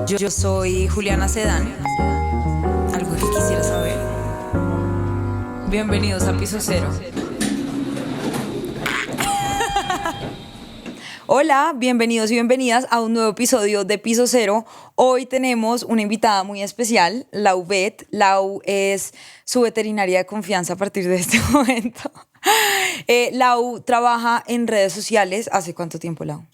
Yo soy Juliana Sedán. Algo que quisiera saber. Bienvenidos a Piso Cero. Hola, bienvenidos y bienvenidas a un nuevo episodio de Piso Cero. Hoy tenemos una invitada muy especial, Lau Vet. Lau es su veterinaria de confianza a partir de este momento. Lau trabaja en redes sociales. ¿Hace cuánto tiempo, Lau?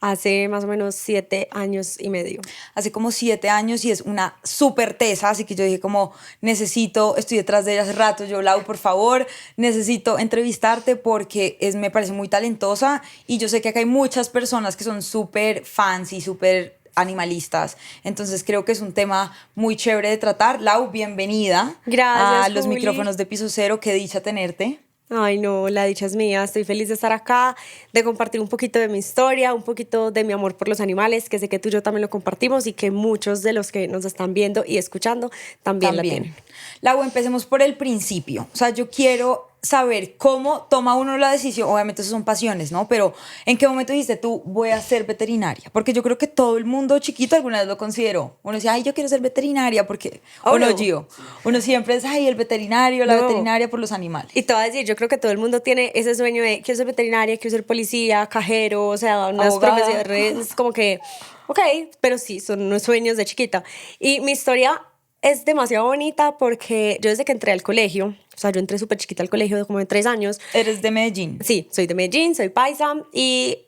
Hace más o menos 7 años y medio. Hace como 7 años y es una súper tesa, así que yo dije como estoy detrás de ella hace rato, yo Lau, por favor, necesito entrevistarte porque me parece muy talentosa y yo sé que acá hay muchas personas que son súper fans y súper animalistas, entonces creo que es un tema muy chévere de tratar. Lau, bienvenida. Gracias, a los Juli. micrófonos de Piso Cero, qué dicha tenerte. Ay, no, la dicha es mía. Estoy feliz de estar acá, de compartir un poquito de mi historia, un poquito de mi amor por los animales, que sé que tú y yo también lo compartimos y que muchos de los que nos están viendo y escuchando también la tienen. Lau, empecemos por el principio. O sea, yo quiero saber cómo toma uno la decisión. Obviamente eso son pasiones, ¿no? Pero ¿en qué momento dijiste tú voy a ser veterinaria? Porque yo creo que todo el mundo chiquito alguna vez lo consideró. Uno decía, ay, yo quiero ser veterinaria porque... Oh, o no, no. Gio. Uno siempre es, ay, el veterinario, la No. veterinaria por los animales. Y te voy a decir, yo creo que todo el mundo tiene ese sueño de quiero ser veterinaria, quiero ser policía, cajero, o sea, unas Abogada. profesiones como que, ok, pero sí, son unos sueños de chiquita. Y mi historia es demasiado bonita porque yo desde que entré al colegio, o sea, yo entré súper chiquita al colegio, como de 3 años. Eres de Medellín. Sí, soy de Medellín, soy paisa y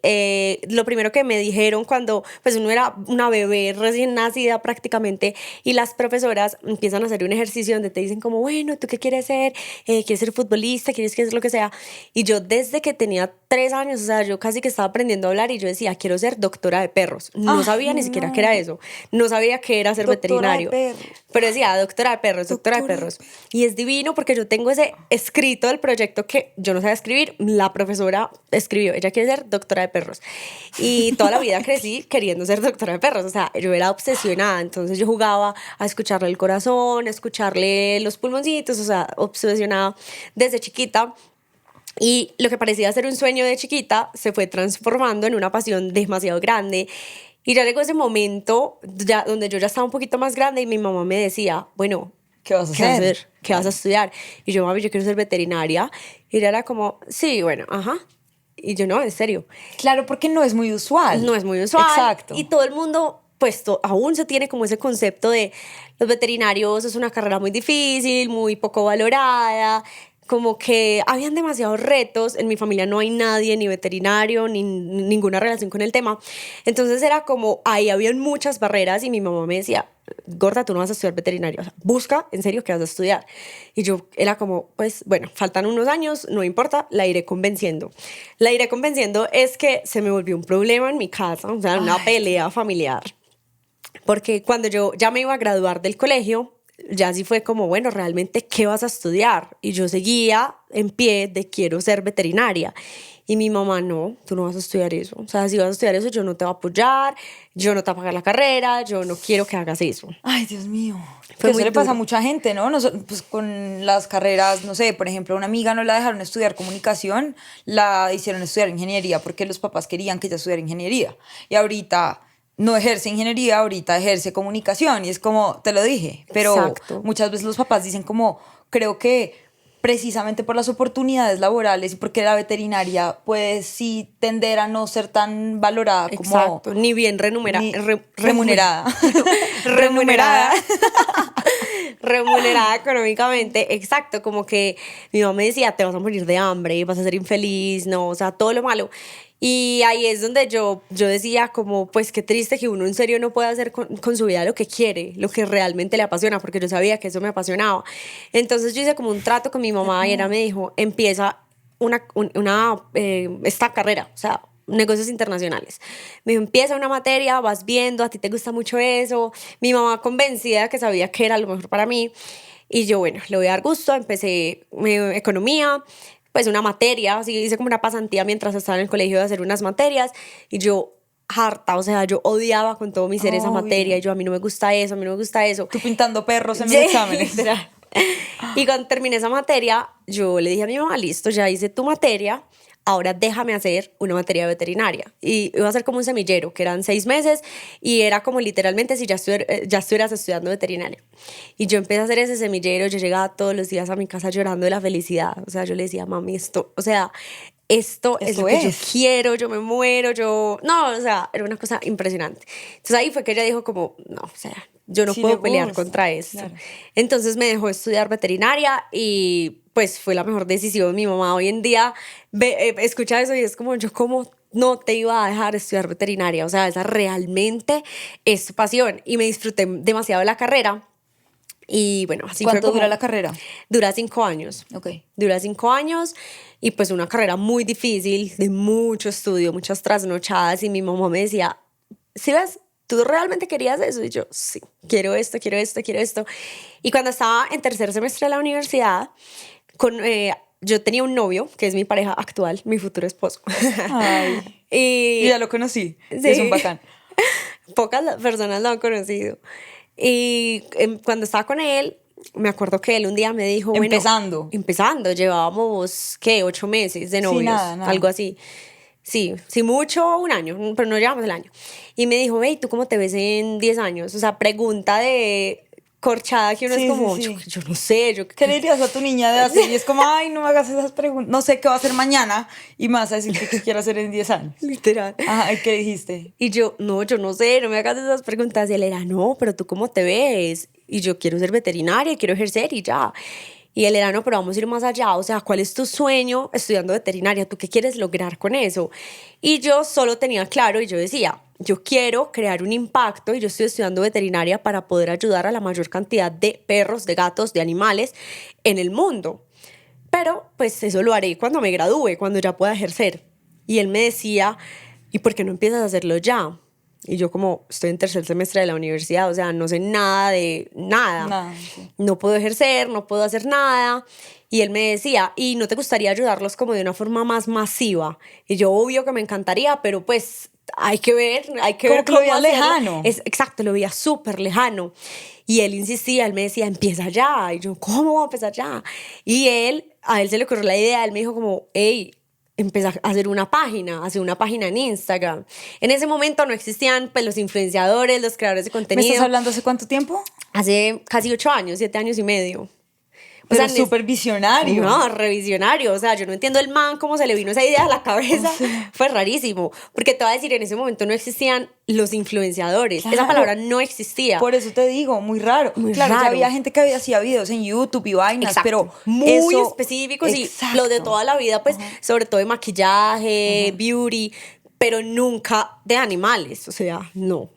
lo primero que me dijeron cuando pues uno era una bebé recién nacida prácticamente y las profesoras empiezan a hacer un ejercicio donde te dicen como, bueno, ¿tú qué quieres ser? ¿Quieres ser futbolista? ¿Quieres que hacer lo que sea? Y yo desde que tenía 3 años, o sea, yo casi que estaba aprendiendo a hablar y yo decía, quiero ser doctora de perros. No Ay, sabía ni siquiera qué era eso. No sabía qué era ser Doctora de veterinario. perros. Pero decía, doctora de perros, doctora de Doctora de perros. Y es divino porque yo tengo ese escrito del proyecto que yo no sabía escribir, la profesora escribió, ella quiere ser doctora de perros. Y toda la vida crecí queriendo ser doctora de perros, o sea, yo era obsesionada, entonces yo jugaba a escucharle el corazón, a escucharle los pulmoncitos, o sea, obsesionada desde chiquita. Y lo que parecía ser un sueño de chiquita se fue transformando en una pasión demasiado grande. Y ya llegó ese momento ya, donde yo ya estaba un poquito más grande y mi mamá me decía, bueno, ¿Qué vas a hacer? ¿Qué vas a estudiar? Y yo, mami, yo quiero ser veterinaria. Y ella era como, sí, bueno, ajá. Y yo, no, en serio. Claro, porque no es muy usual. No es muy usual. Exacto. Y todo el mundo, pues aún se tiene como ese concepto de los veterinarios es una carrera muy difícil, muy poco valorada. Como que habían demasiados retos. En mi familia no hay nadie, ni veterinario, ni ninguna relación con el tema. Entonces era como, ahí habían muchas barreras y mi mamá me decía, gorda, tú no vas a estudiar veterinario, o sea, busca en serio qué vas a estudiar. Y yo era como, pues bueno, faltan unos años, no importa, la iré convenciendo. La iré convenciendo es que se me volvió un problema en mi casa, o sea, una pelea familiar. Porque cuando yo ya me iba a graduar del colegio, ya sí fue como, bueno, realmente, ¿qué vas a estudiar? Y yo seguía en pie de quiero ser veterinaria. Y mi mamá, no, tú no vas a estudiar eso. O sea, si vas a estudiar eso, yo no te voy a apoyar, yo no te voy a pagar la carrera, yo no quiero que hagas eso. Ay, Dios mío. Fue Que muy eso le pasa a duro. mucha gente, ¿no? Pues con las carreras, no sé, por ejemplo, a una amiga no la dejaron estudiar comunicación, la hicieron estudiar ingeniería porque los papás querían que ella estudiara ingeniería. Y ahorita no ejerce ingeniería, ahorita ejerce comunicación. Y es como, te lo dije, pero Exacto. muchas veces los papás dicen como, creo que precisamente por las oportunidades laborales y porque la veterinaria puede sí tender a no ser tan valorada como... Exacto, ni bien ni remunerada. remunerada. Remunerada económicamente, exacto, como que mi mamá me decía, te vas a morir de hambre, vas a ser infeliz, no, o sea, todo lo malo. Y ahí es donde yo decía como, pues qué triste que uno en serio no pueda hacer con su vida lo que quiere, lo que realmente le apasiona, porque yo sabía que eso me apasionaba. Entonces yo hice como un trato con mi mamá y ella me dijo, empieza esta carrera, o sea, negocios internacionales. Me dijo, empieza una materia, vas viendo, a ti te gusta mucho eso. Mi mamá convencida que sabía que era lo mejor para mí. Y yo, bueno, le voy a dar gusto, empecé economía, pues una materia, así hice como una pasantía mientras estaba en el colegio de hacer unas materias y yo harta, o sea, yo odiaba con todo mi ser esa Obvio. materia y yo a mí no me gusta eso, a mí no me gusta eso. Tú pintando perros en los Sí, exámenes. literal. Y cuando terminé esa materia, yo le dije a mi mamá, listo, ya hice tu materia, ahora déjame hacer una materia de veterinaria. Y iba a ser como un semillero, que eran 6 meses, y era como literalmente si ya estuvieras estudiando veterinaria. Y yo empecé a hacer ese semillero, yo llegaba todos los días a mi casa llorando de la felicidad. O sea, yo le decía, mami, esto, o sea, esto es lo que yo quiero, yo me muero, yo... No, o sea, era una cosa impresionante. Entonces ahí fue que ella dijo como, no, o sea, yo no puedo pelear contra esto. Claro. Entonces me dejó estudiar veterinaria y pues fue la mejor decisión. Mi mamá hoy en día escucha eso y es como, yo como no te iba a dejar estudiar veterinaria. O sea, esa realmente es tu pasión. Y me disfruté demasiado la carrera. Y bueno, así ¿Cuánto dura la carrera? Dura 5 años. Ok. Dura 5 años y pues una carrera muy difícil, de mucho estudio, muchas trasnochadas. Y mi mamá me decía, ¿sí ves? ¿Tú realmente querías eso? Y yo, sí, quiero esto, quiero esto, quiero esto. Y cuando estaba en tercer semestre de la universidad, yo tenía un novio, que es mi pareja actual, mi futuro esposo. Ay, y ya lo conocí, sí. Es un bacán. Pocas personas lo han conocido. Y cuando estaba con él, me acuerdo que él un día me dijo... Empezando, llevábamos, ¿qué? 8 meses de novios, sí, nada. Algo así. Sí, mucho, un año, pero no llevamos el año. Y me dijo, hey, ¿tú cómo te ves en 10 años? O sea, pregunta de corchada que uno es como, sí. Yo no sé. ¿Qué le dirías a tu niña de así? Y es como, ay, no me hagas esas preguntas. No sé qué va a hacer mañana y me vas a decir qué quiero hacer en 10 años. Literal. Ajá, ¿qué dijiste? Y yo no sé, no me hagas esas preguntas. Y él era, no, pero ¿tú cómo te ves? Y yo quiero ser veterinaria, quiero ejercer y ya. Y él era, no, pero vamos a ir más allá. O sea, ¿cuál es tu sueño estudiando veterinaria? ¿Tú qué quieres lograr con eso? Y yo solo tenía claro y yo decía, yo quiero crear un impacto y yo estoy estudiando veterinaria para poder ayudar a la mayor cantidad de perros, de gatos, de animales en el mundo. Pero pues eso lo haré cuando me gradúe, cuando ya pueda ejercer. Y él me decía, ¿y por qué no empiezas a hacerlo ya? Y yo como estoy en tercer semestre de la universidad, o sea, no sé nada de nada. Sí. No puedo ejercer, no puedo hacer nada. Y él me decía, ¿y no te gustaría ayudarlos como de una forma más masiva? Y yo, obvio que me encantaría, pero pues hay que ver cómo lo veía lejano. Exacto, lo veía súper lejano. Y él insistía, él me decía, empieza ya. Y yo, ¿cómo voy a empezar ya? Y a él se le ocurrió la idea, él me dijo como, hey, empecé a hacer una página en Instagram. En ese momento no existían pues, los influenciadores, los creadores de contenido. ¿Me estás hablando hace cuánto tiempo? Hace casi 8 años, 7 años y medio. O sea, súper visionario. No, revisionario. O sea, yo no entiendo el man cómo se le vino esa idea a la cabeza. O sea, fue rarísimo. Porque te voy a decir, en ese momento no existían los influenciadores. Claro. Esa palabra no existía. Por eso te digo, muy raro. Claro, ya había gente que hacía videos en YouTube y vainas, exacto, pero muy específicos exacto. Y lo de toda la vida, pues, sobre todo de maquillaje, beauty, pero nunca de animales. O sea, no.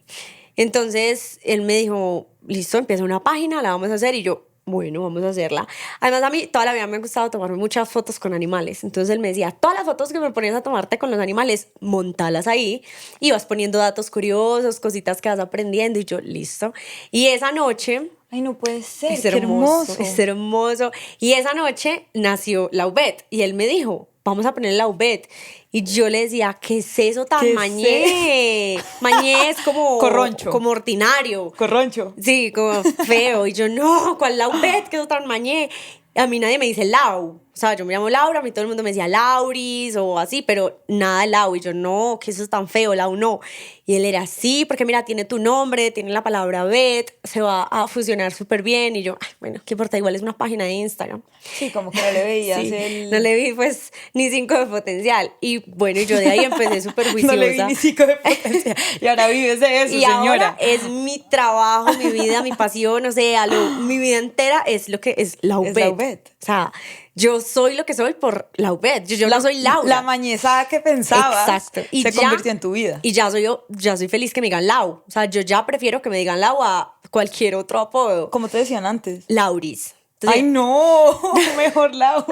Entonces, él me dijo, listo, empieza una página, la vamos a hacer. Y yo, bueno, vamos a hacerla. Además, a mí toda la vida me ha gustado tomarme muchas fotos con animales. Entonces él me decía, todas las fotos que me ponías a tomarte con los animales, montalas ahí y vas poniendo datos curiosos, cositas que vas aprendiendo. Y yo, listo. Y esa noche... Ay, no puede ser, es hermoso. Es hermoso. Y esa noche nació Laubet. Y él me dijo, vamos a poner Laubet. Y yo le decía, ¿qué es eso tan mañé? Mañé es como... Corroncho. Como ordinario. Corroncho. Sí, como feo. Y yo, no, ¿cuál Laubet? ¿Qué es eso tan mañé? A mí nadie me dice Lau. O sea, yo me llamo Laura, a mí todo el mundo me decía Lauris o así, pero nada de Lau. Y yo, no, que eso es tan feo, Lau no. Y él era así, porque mira, tiene tu nombre, tiene la palabra Bet, se va a fusionar súper bien. Y yo, ay, bueno, ¿qué importa? Igual es una página de Instagram. Sí, como que no le veías sí, no le vi pues ni 5 de potencial. Y bueno, yo de ahí empecé súper juiciosa. No le vi ni 5 de potencial. Y ahora vives de eso, y señora. Ahora es mi trabajo, mi vida, mi pasión, o sea, mi vida entera es lo que es Laubet. O sea, yo soy lo que soy por Laubet. Yo no soy Laura. La mañezada que pensabas. Exacto. Y se convirtió en tu vida. Y ya soy feliz que me digan Lau. O sea, yo ya prefiero que me digan Lau a cualquier otro apodo. ¿Cómo te decían antes? Lauris. Entonces, ¡ay, no! Mejor Lau.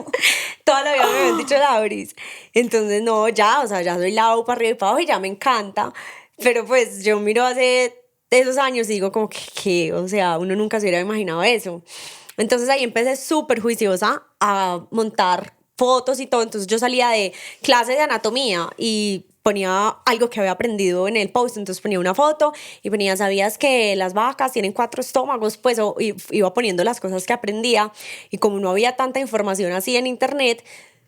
Toda la vida me habían dicho Lauris. Entonces, no, ya, o sea, ya soy Lau para arriba y para abajo y ya me encanta. Pero pues yo miro hace esos años y digo como que, o sea, uno nunca se hubiera imaginado eso. Entonces ahí empecé súper juiciosa a montar fotos y todo. Entonces yo salía de clases de anatomía y ponía algo que había aprendido en el post. Entonces ponía una foto y ponía, ¿sabías que las vacas tienen 4 estómagos? Pues iba poniendo las cosas que aprendía. Y como no había tanta información así en internet,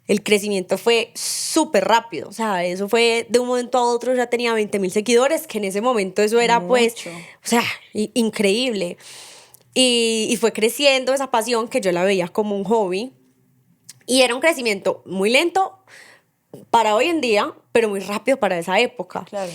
el crecimiento fue súper rápido, o sea, eso fue de un momento a otro, ya tenía 20.000 seguidores, que en ese momento eso era pues, o sea, increíble. Y fue creciendo esa pasión que yo la veía como un hobby. Y era un crecimiento muy lento para hoy en día, pero muy rápido para esa época. Claro.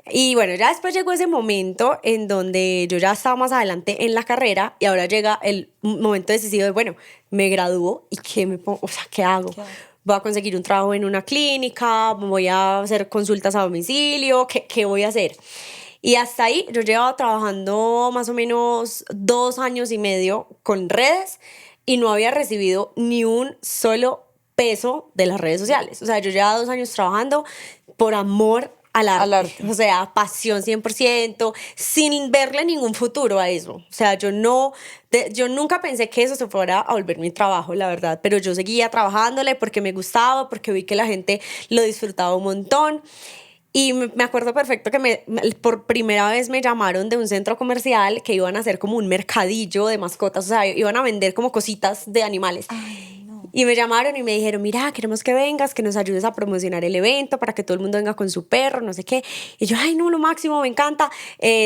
Y bueno, ya después llegó ese momento en donde yo ya estaba más adelante en la carrera y ahora llega el momento decisivo de, bueno, me gradúo y ¿qué me pongo? O sea, ¿qué hago? Claro. Voy a conseguir un trabajo en una clínica, voy a hacer consultas a domicilio, ¿qué voy a hacer? Y hasta ahí yo llevaba trabajando más o menos 2 años y medio con redes y no había recibido ni un solo peso de las redes sociales. O sea, yo llevaba 2 años trabajando por amor al arte. O sea, pasión 100%, sin verle ningún futuro a eso. O sea, yo nunca pensé que eso se fuera a volver mi trabajo, la verdad, pero yo seguía trabajándole porque me gustaba, porque vi que la gente lo disfrutaba un montón. Y me acuerdo perfecto que por primera vez me llamaron de un centro comercial que iban a hacer como un mercadillo de mascotas, o sea, iban a vender como cositas de animales. Ay, no. Y me llamaron y me dijeron, mira, queremos que vengas, que nos ayudes a promocionar el evento para que todo el mundo venga con su perro, no sé qué. Y yo, ay, no, lo máximo, me encanta,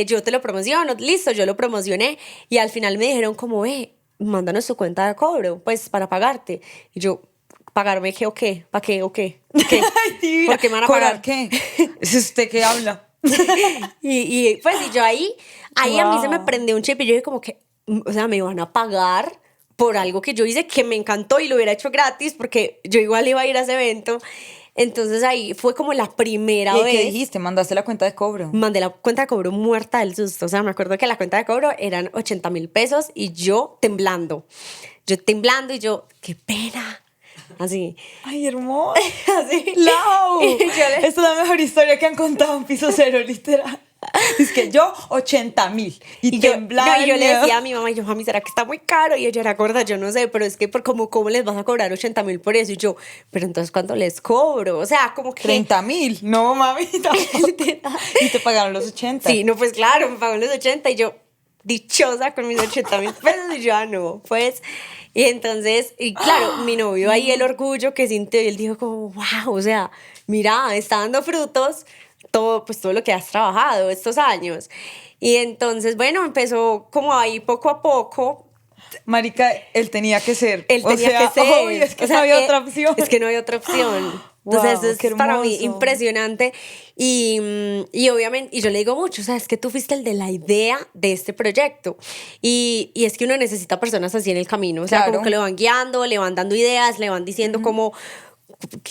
yo te lo promociono, listo, yo lo promocioné. Y al final me dijeron como, mándanos tu cuenta de cobro, pues, para pagarte. Y yo, ¿pagarme qué o qué? ¿Para qué o qué? ¿Qué? Ay, ¿Por qué me van a pagar? ¿Qué? ¿Es usted que habla? y pues y yo ahí Wow. a mí se me prendió un chip y yo dije como que, o sea, me van a pagar por algo que yo hice que me encantó y lo hubiera hecho gratis porque yo igual iba a ir a ese evento. Entonces ahí fue como la primera ¿Y vez. qué dijiste? ¿Mandaste la cuenta de cobro? Mandé la cuenta de cobro muerta del susto. O sea, me acuerdo que la cuenta de cobro eran 80.000 pesos y yo temblando. Y yo, qué pena. Así. Ay, hermoso. Así. ¡Lau! Esta es la mejor historia que han contado en Piso Cero, literal. Es que yo, 80.000. Y temblaba. No, y yo le decía a mi mamá, y yo, mami, ¿será que está muy caro? Y ella era gorda, yo no sé, pero es que ¿cómo les vas a cobrar 80.000 por eso? Y yo, pero entonces, ¿cuánto les cobro? O sea, como que... 30.000. No, mamita. Y te pagaron los 80. Sí, no, pues claro, me pagaron los 80 y yo, dichosa con mis 80.000 pesos, y yo, no, pues... Y entonces, y claro, mi novio ahí, el orgullo que sintió, y él dijo como, wow, o sea, mira, está dando frutos todo lo que has trabajado estos años. Y entonces, bueno, empezó como ahí poco a poco. Marica, él tenía que ser. Él tenía que ser. Obvio, es que no había otra opción. Es que no había otra opción. Entonces, Wow, eso es para mí hermoso. impresionante. Y obviamente, y yo le digo mucho, o sea, es que tú fuiste el de la idea de este proyecto. Y es que uno necesita personas así en el camino. O sea, Claro. como que le van guiando, le van dando ideas, le van diciendo cómo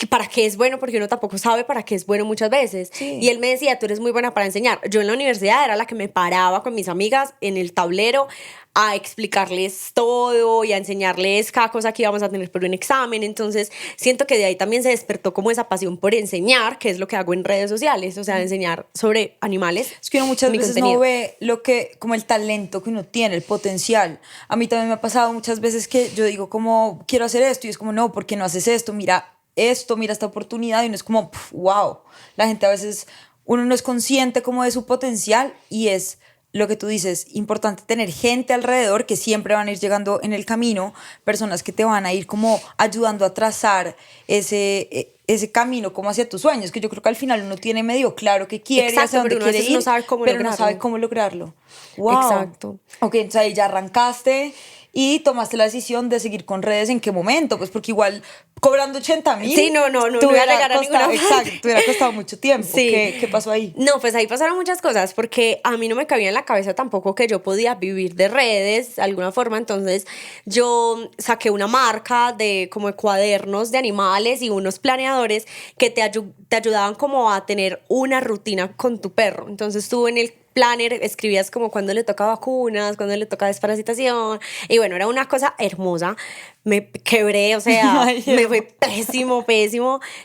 para qué es bueno, porque uno tampoco sabe para qué es bueno muchas veces. Sí. Y él me decía, tú eres muy buena para enseñar. Yo en la universidad era la que me paraba con mis amigas en el tablero a explicarles todo y a enseñarles cada cosa que íbamos a tener por un examen. Entonces siento que de ahí también se despertó como esa pasión por enseñar, que es lo que hago en redes sociales, o sea, enseñar sobre animales. Es que uno muchas mi veces contenido. no ve como el talento que uno tiene, el potencial. A mí también me ha pasado muchas veces que yo digo como, quiero hacer esto, y es como, no, ¿por qué no haces esto? Mira esta oportunidad, y uno es como, wow. La gente a veces, uno no es consciente como de su potencial, y es lo que tú dices, importante tener gente alrededor que siempre van a ir llegando en el camino, personas que te van a ir como ayudando a trazar ese camino como hacia tus sueños, que yo creo que al final uno tiene medio claro qué quiere, Exacto, hacia dónde pero uno a quiere veces ir, no sabe cómo pero no lograrlo. sabe cómo lograrlo. Wow. Exacto. Ok, entonces ahí ya arrancaste y tomaste la decisión de seguir con redes. ¿En qué momento? Pues porque igual cobrando 80.000. Sí, no iba a llegar a ninguna parte. Exacto, te hubiera costado mucho tiempo. Sí. ¿Qué pasó ahí? No, pues ahí pasaron muchas cosas porque a mí no me cabía en la cabeza tampoco que yo podía vivir de redes de alguna forma. Entonces yo saqué una marca de como de cuadernos de animales y unos planeadores que te ayudaban como a tener una rutina con tu perro. Entonces tú en el planner escribías como cuando le toca vacunas, cuando le toca desparasitación, y bueno, era una cosa hermosa. Me quebré, o sea, Ay, me fue pésimo,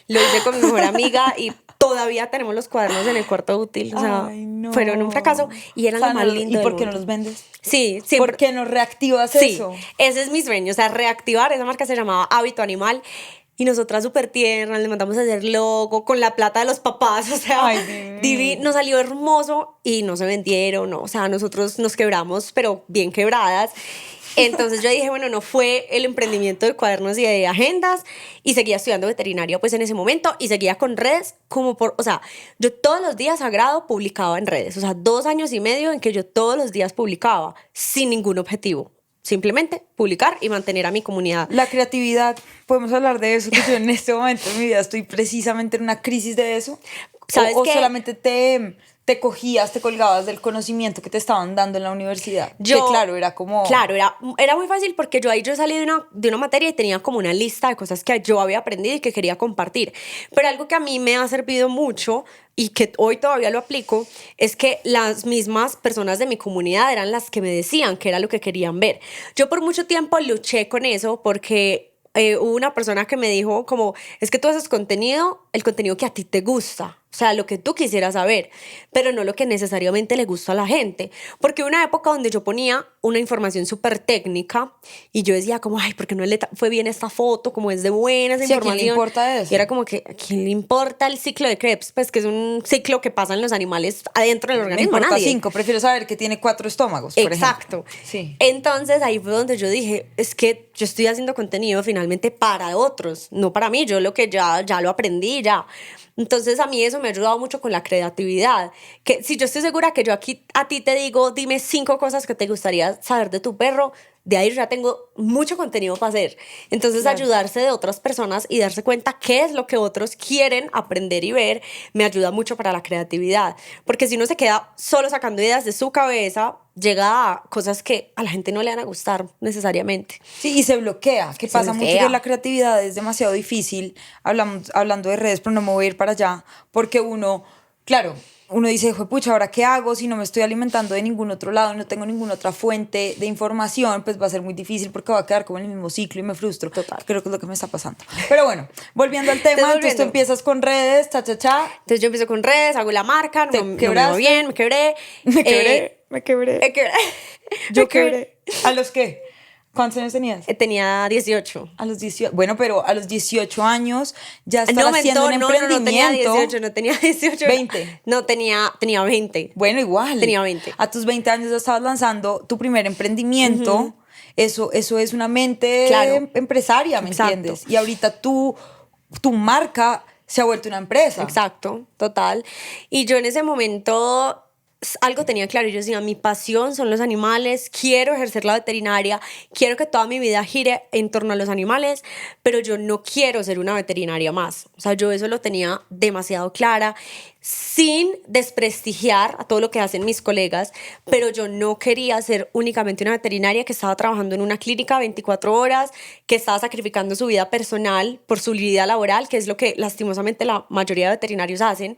lo hice con mi mejor amiga y todavía tenemos los cuadernos en el cuarto útil, o sea, Ay, no. fueron un fracaso y eran O sea, lo más lindo ¿Y del por qué no mundo. los vendes? Sí, siempre. ¿Por qué no reactivas Sí, eso? ese es mi sueño, o sea, reactivar, esa marca se llamaba Hábito Animal. Y nosotras súper tiernas, le mandamos a hacer logo con la plata de los papás, o sea, Ay, divino. nos salió hermoso y no se vendieron, ¿no? O sea, nosotros nos quebramos, pero bien quebradas. Entonces yo dije, bueno, no fue el emprendimiento de cuadernos y de agendas, y seguía estudiando veterinaria pues en ese momento y seguía con redes o sea, yo todos los días sagrado publicaba en redes, o sea, 2 años y medio en que yo todos los días publicaba sin ningún objetivo. Simplemente publicar y mantener a mi comunidad. La creatividad, podemos hablar de eso, que yo en este momento de mi vida estoy precisamente en una crisis de eso. ¿Sabes o qué? solamente te cogías, te colgabas del conocimiento que te estaban dando en la universidad. Que claro, era como... Claro, era muy fácil porque yo salí de una materia y tenía como una lista de cosas que yo había aprendido y que quería compartir. Pero algo que a mí me ha servido mucho y que hoy todavía lo aplico es que las mismas personas de mi comunidad eran las que me decían que era lo que querían ver. Yo por mucho tiempo luché con eso porque hubo una persona que me dijo como, es que tú haces contenido, el contenido que a ti te gusta, o sea, lo que tú quisieras saber, pero no lo que necesariamente le gusta a la gente. Porque hubo una época donde yo ponía una información súper técnica y yo decía como, ay, ¿por qué no le fue bien esta foto? Como es de buena esa Sí, ¿a información. quién le importa eso? Y era como que, ¿a quién le importa el ciclo de Krebs? Pues que es un ciclo que pasa en los animales adentro del Me organismo. importa Nadie. 5, prefiero saber que tiene 4 estómagos, por Exacto. ejemplo. Sí. Entonces ahí fue donde yo dije, es que yo estoy haciendo contenido finalmente para otros, no para mí, yo lo que ya lo aprendí ya. Entonces a mí eso me ha ayudado mucho con la creatividad, que si yo estoy segura que yo aquí a ti te digo, dime 5 cosas que te gustaría saber de tu perro, de ahí ya tengo mucho contenido para hacer. Entonces Claro. ayudarse de otras personas y darse cuenta qué es lo que otros quieren aprender y ver me ayuda mucho para la creatividad, porque si uno se queda solo sacando ideas de su cabeza, llega a cosas que a la gente no le van a gustar necesariamente. Sí, y se bloquea, que Se pasa mucho bloquea. que la creatividad es demasiado difícil, hablando de redes, pero no me voy a ir para allá, porque uno, claro, uno dice, pucha, ¿ahora qué hago si no me estoy alimentando de ningún otro lado, no tengo ninguna otra fuente de información? Pues va a ser muy difícil porque va a quedar como en el mismo ciclo y me frustro. Total. Creo que es lo que me está pasando. Pero bueno, volviendo al tema, entonces volviendo. tú empiezas con redes, cha, cha, cha. Entonces yo empiezo con redes, hago la marca, ¿Te no me quebraste? va bien, me quebré. Me quebré, me quebré. Me quebré. Yo Me quebré. ¿A los qué? ¿Cuántos años tenías? Tenía 18. A los 18, bueno, pero a los 18 años ya estar No, haciendo un no tenía emprendimiento. 18, no tenía 18. 20. No, tenía 20. Bueno, igual. Tenía 20. A tus 20 años ya estabas lanzando tu primer emprendimiento. Eso es una mente Claro. empresaria, ¿me Exacto. entiendes? Y ahorita tu marca se ha vuelto una empresa. Exacto, total. Y yo en ese momento algo tenía claro, yo decía, mi pasión son los animales, quiero ejercer la veterinaria, quiero que toda mi vida gire en torno a los animales, pero yo no quiero ser una veterinaria más. O sea, yo eso lo tenía demasiado clara, sin desprestigiar a todo lo que hacen mis colegas, pero yo no quería ser únicamente una veterinaria que estaba trabajando en una clínica 24 horas, que estaba sacrificando su vida personal por su vida laboral, que es lo que lastimosamente la mayoría de veterinarios hacen.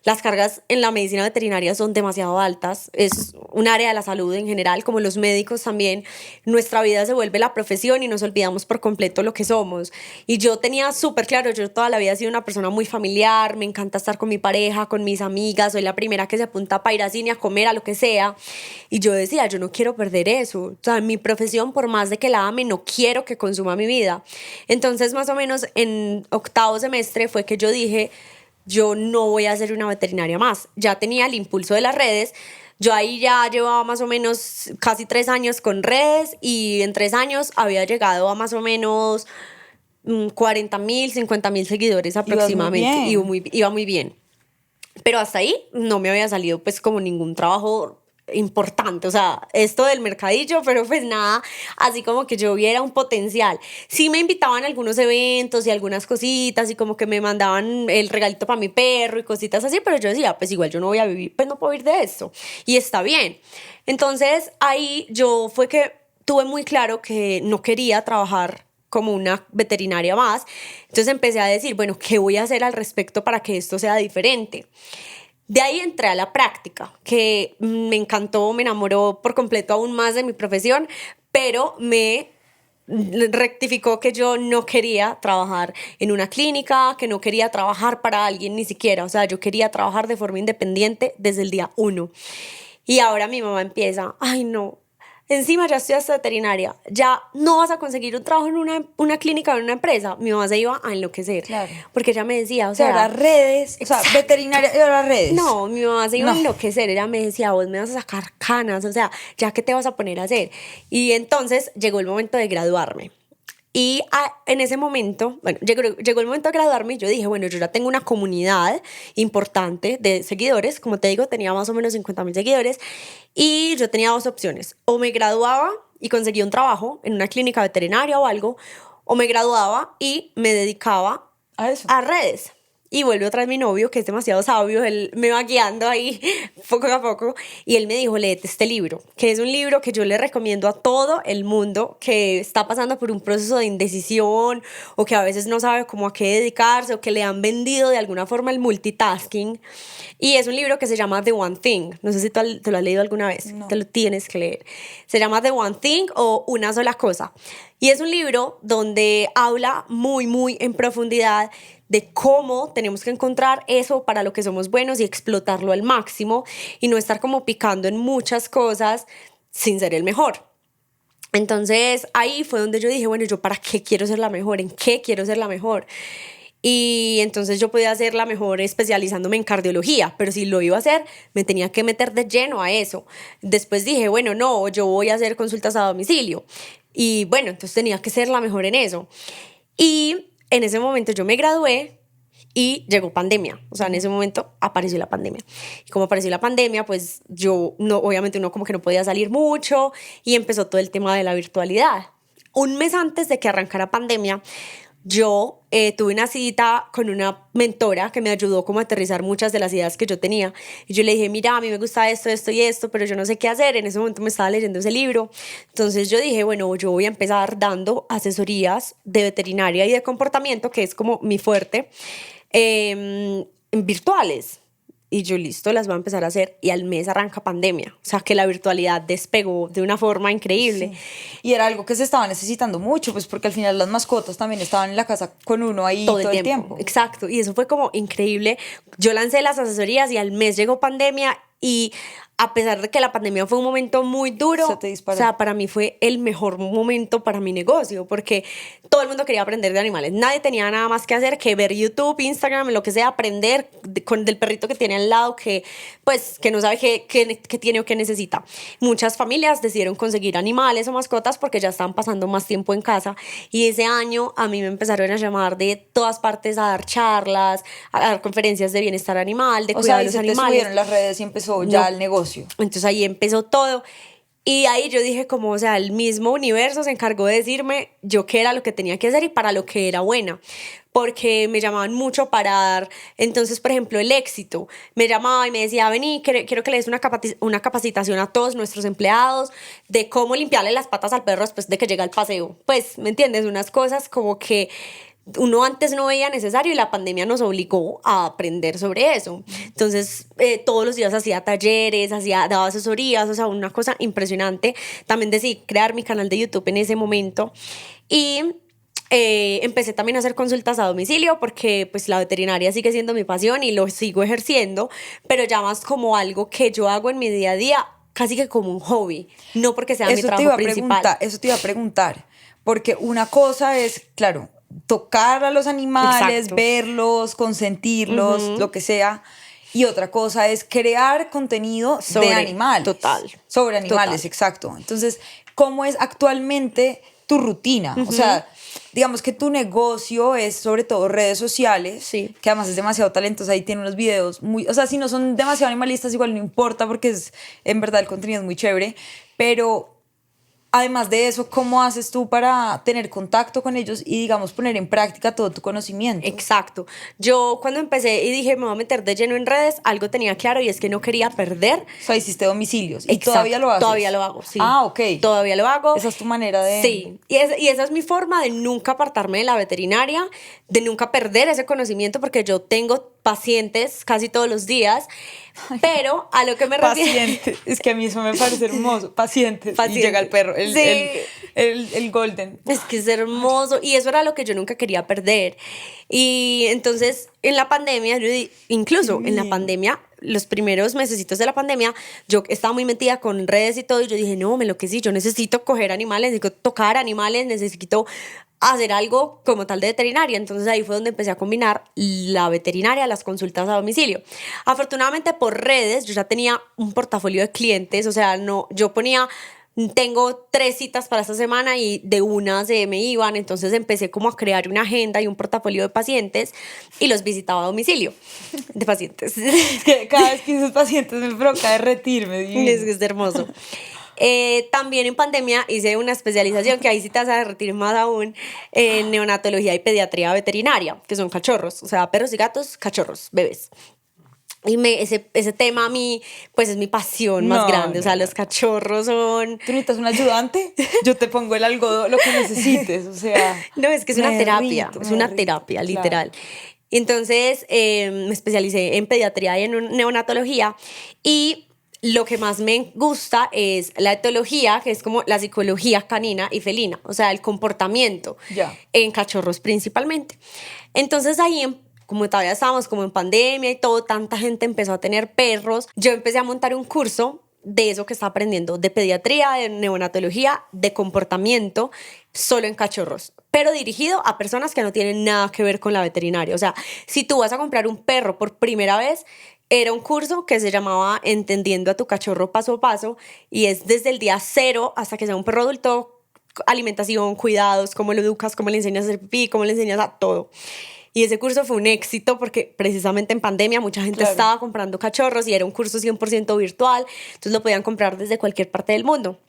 Las cargas en la medicina veterinaria son demasiado altas, es un área de la salud en general, como los médicos también. Nuestra vida se vuelve la profesión y nos olvidamos por completo lo que somos. Y yo tenía súper claro, yo toda la vida he sido una persona muy familiar, me encanta estar con mi pareja, con mis amigas, soy la primera que se apunta para ir a cine, a comer, a lo que sea. Y yo decía, yo no quiero perder eso. O sea, mi profesión, por más de que la ame, no quiero que consuma mi vida. Entonces, más o menos en 8º semestre fue que yo dije, yo no voy a ser una veterinaria más. Ya tenía el impulso de las redes. Yo ahí ya llevaba más o menos casi 3 años con redes y en 3 años había llegado a más o menos 40.000, 50.000 seguidores aproximadamente. Iba muy bien. Pero hasta ahí no me había salido pues como ningún trabajo importante, o sea, esto del mercadillo, pero pues nada, así como que yo viera un potencial. Sí me invitaban a algunos eventos y algunas cositas y como que me mandaban el regalito para mi perro y cositas así, pero yo decía, pues igual yo no voy a vivir, pues no puedo vivir de esto y está bien. Entonces ahí yo fue que tuve muy claro que no quería trabajar como una veterinaria más, entonces empecé a decir, bueno, ¿qué voy a hacer al respecto para que esto sea diferente? De ahí entré a la práctica, que me encantó, me enamoró por completo aún más de mi profesión, pero me rectificó que yo no quería trabajar en una clínica, que no quería trabajar para alguien ni siquiera, o sea, yo quería trabajar de forma independiente desde el día 1. Y ahora mi mamá empieza, ay no, encima ya estudiaste veterinaria, ya no vas a conseguir un trabajo en una clínica o en una empresa. Mi mamá se iba a enloquecer. Claro. Porque ella me decía, o O sea, sea, ahora redes, o sea, veterinaria y ahora redes. no, mi mamá se iba a No. enloquecer. Ella me decía, vos me vas a sacar canas, o sea, ¿ya qué te vas a poner a hacer? Y entonces llegó el momento de graduarme. Y en ese momento, bueno, llegó el momento de graduarme y yo dije, bueno, yo ya tengo una comunidad importante de seguidores, como te digo, tenía más o menos 50.000 seguidores y yo tenía dos opciones, o me graduaba y conseguía un trabajo en una clínica veterinaria o algo, o me graduaba y me dedicaba A eso. a redes. Y vuelve otra vez mi novio, que es demasiado sabio, él me va guiando ahí poco a poco, y él me dijo, léete este libro, que es un libro que yo le recomiendo a todo el mundo que está pasando por un proceso de indecisión, o que a veces no sabe cómo a qué dedicarse, o que le han vendido de alguna forma el multitasking, y es un libro que se llama The One Thing, no sé si te lo has leído alguna vez, No. te lo tienes que leer, se llama The One Thing o Una sola cosa, y es un libro donde habla muy, muy en profundidad de cómo tenemos que encontrar eso para lo que somos buenos y explotarlo al máximo y no estar como picando en muchas cosas sin ser el mejor. Entonces ahí fue donde yo dije, bueno, ¿yo para qué quiero ser la mejor? ¿En qué quiero ser la mejor? Y entonces yo podía ser la mejor especializándome en cardiología, pero si lo iba a hacer, me tenía que meter de lleno a eso. Después dije, bueno, no, yo voy a hacer consultas a domicilio. Y bueno, entonces tenía que ser la mejor en eso. Y en ese momento yo me gradué y llegó pandemia. O sea, en ese momento apareció la pandemia. Y como apareció la pandemia, pues yo, no, obviamente uno como que no podía salir mucho y empezó todo el tema de la virtualidad. Un mes antes de que arrancara pandemia, yo tuve una cita con una mentora que me ayudó como a aterrizar muchas de las ideas que yo tenía. Y yo le dije, mira, a mí me gusta esto, esto y esto, pero yo no sé qué hacer. En ese momento me estaba leyendo ese libro. Entonces yo dije, bueno, yo voy a empezar dando asesorías de veterinaria y de comportamiento, que es como mi fuerte, virtuales. Y yo, listo, las voy a empezar a hacer. Y al mes arranca pandemia. O sea, que la virtualidad despegó de una forma increíble. Sí. Y era algo que se estaba necesitando mucho, pues porque al final las mascotas también estaban en la casa con uno ahí todo el tiempo. Exacto. Y eso fue como increíble. Yo lancé las asesorías y al mes llegó pandemia y a pesar de que la pandemia fue un momento muy duro, Se te disparó. o sea, para mí fue el mejor momento para mi negocio, porque todo el mundo quería aprender de animales. Nadie tenía nada más que hacer que ver YouTube, Instagram, lo que sea, aprender del perrito que tiene al lado, que pues que no sabe qué tiene o qué necesita. Muchas familias decidieron conseguir animales o mascotas porque ya estaban pasando más tiempo en casa, y ese año a mí me empezaron a llamar de todas partes a dar charlas, a dar conferencias de bienestar animal, de cuidado de los animales. O sea, ahí se te subieron las redes y empezó ya el negocio. Entonces ahí empezó todo. Y ahí yo dije como, o sea, el mismo universo se encargó de decirme yo qué era lo que tenía que hacer y para lo que era buena. Porque me llamaban mucho para dar, entonces, por ejemplo, el éxito. Me llamaba y me decía, vení, quiero que le des una capacitación a todos nuestros empleados de cómo limpiarle las patas al perro después de que llega al paseo. Pues, ¿me entiendes? Unas cosas como que uno antes no veía necesario y la pandemia nos obligó a aprender sobre eso. Entonces, todos los días hacía talleres, daba asesorías, o sea, una cosa impresionante. También decidí crear mi canal de YouTube en ese momento y empecé también a hacer consultas a domicilio porque pues la veterinaria sigue siendo mi pasión y lo sigo ejerciendo, pero ya más como algo que yo hago en mi día a día, casi que como un hobby, no porque sea mi trabajo principal. Eso te iba a preguntar, porque una cosa es, claro, tocar a los animales, Exacto. verlos, consentirlos, lo que sea. Y otra cosa es crear contenido de animales. Total. Sobre animales, Total. exacto. Entonces, ¿cómo es actualmente tu rutina? O sea, digamos que tu negocio es sobre todo redes sociales, Sí. que además es demasiado talentosa, ahí tiene unos videos muy, o sea, si no son demasiado animalistas, igual no importa porque es, en verdad el contenido es muy chévere, pero además de eso, ¿cómo haces tú para tener contacto con ellos y, digamos, poner en práctica todo tu conocimiento? Exacto. Yo cuando empecé y dije me voy a meter de lleno en redes, algo tenía claro y es que no quería perder. O sea, hiciste domicilios. ¿Y Exacto. todavía lo haces? Todavía lo hago, sí. Ah, ok. Todavía lo hago. Esa es tu manera de... Sí, y esa es mi forma de nunca apartarme de la veterinaria, de nunca perder ese conocimiento, porque yo tengo pacientes casi todos los días, pero a lo que me refiero... Paciente. Es que a mí eso me parece hermoso. Paciente. Y llega el perro, el golden. Es que es hermoso y eso era lo que yo nunca quería perder. Y entonces en la pandemia, incluso en la pandemia, los primeros mesecitos de la pandemia, yo estaba muy metida con redes y todo, y yo dije, no, me enloquecí, yo necesito coger animales, necesito tocar animales, necesito hacer algo como tal de veterinaria. Entonces ahí fue donde empecé a combinar la veterinaria, las consultas a domicilio. Afortunadamente por redes yo ya tenía un portafolio de clientes, o sea, no, yo ponía, tengo 3 citas para esta semana y de una se me iban, entonces empecé como a crear una agenda y un portafolio de pacientes y los visitaba a domicilio de pacientes. Es que cada vez que esos pacientes me provoca derretirme. Divino. Es hermoso. También en pandemia hice una especialización que ahí sí te vas a derretir más aún en neonatología y pediatría veterinaria, que son cachorros, o sea, perros y gatos, cachorros, bebés. Y ese tema a mí, pues es mi pasión más grande, o sea, los cachorros son... ¿Tú necesitas un ayudante? Yo te pongo el algodón, lo que necesites, o sea... No, es que es una terapia, es una terapia, literal. Claro. Y entonces me especialicé en pediatría y en neonatología y lo que más me gusta es la etología, que es como la psicología canina y felina, o sea, el comportamiento en cachorros principalmente. Entonces ahí, como todavía estábamos como en pandemia y todo, tanta gente empezó a tener perros, yo empecé a montar un curso de eso que está aprendiendo, de pediatría, de neonatología, de comportamiento, solo en cachorros, pero dirigido a personas que no tienen nada que ver con la veterinaria. O sea, si tú vas a comprar un perro por primera vez, era un curso que se llamaba Entendiendo a tu cachorro paso a paso y es desde el día 0 hasta que sea un perro adulto, alimentación, cuidados, cómo lo educas, cómo le enseñas a hacer pipí, cómo le enseñas a todo. Y ese curso fue un éxito porque precisamente en pandemia mucha gente estaba comprando cachorros y era un curso 100% virtual, entonces lo podían comprar desde cualquier parte del mundo.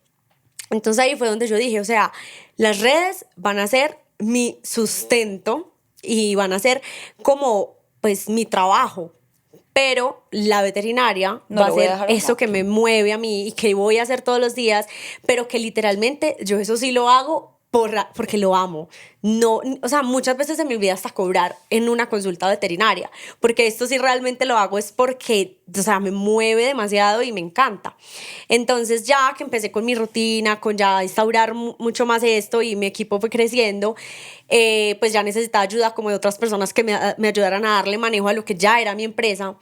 Entonces ahí fue donde yo dije, o sea, las redes van a ser mi sustento y van a ser como pues mi trabajo, pero la veterinaria va a ser eso que me mueve a mí y que voy a hacer todos los días, pero que literalmente yo eso sí lo hago porque lo amo. No, o sea, muchas veces se me olvida hasta cobrar en una consulta veterinaria, porque esto sí realmente lo hago es porque, o sea, me mueve demasiado y me encanta. Entonces ya que empecé con mi rutina, con ya instaurar mucho más esto y mi equipo fue creciendo, pues ya necesitaba ayuda como de otras personas que me ayudaran a darle manejo a lo que ya era mi empresa.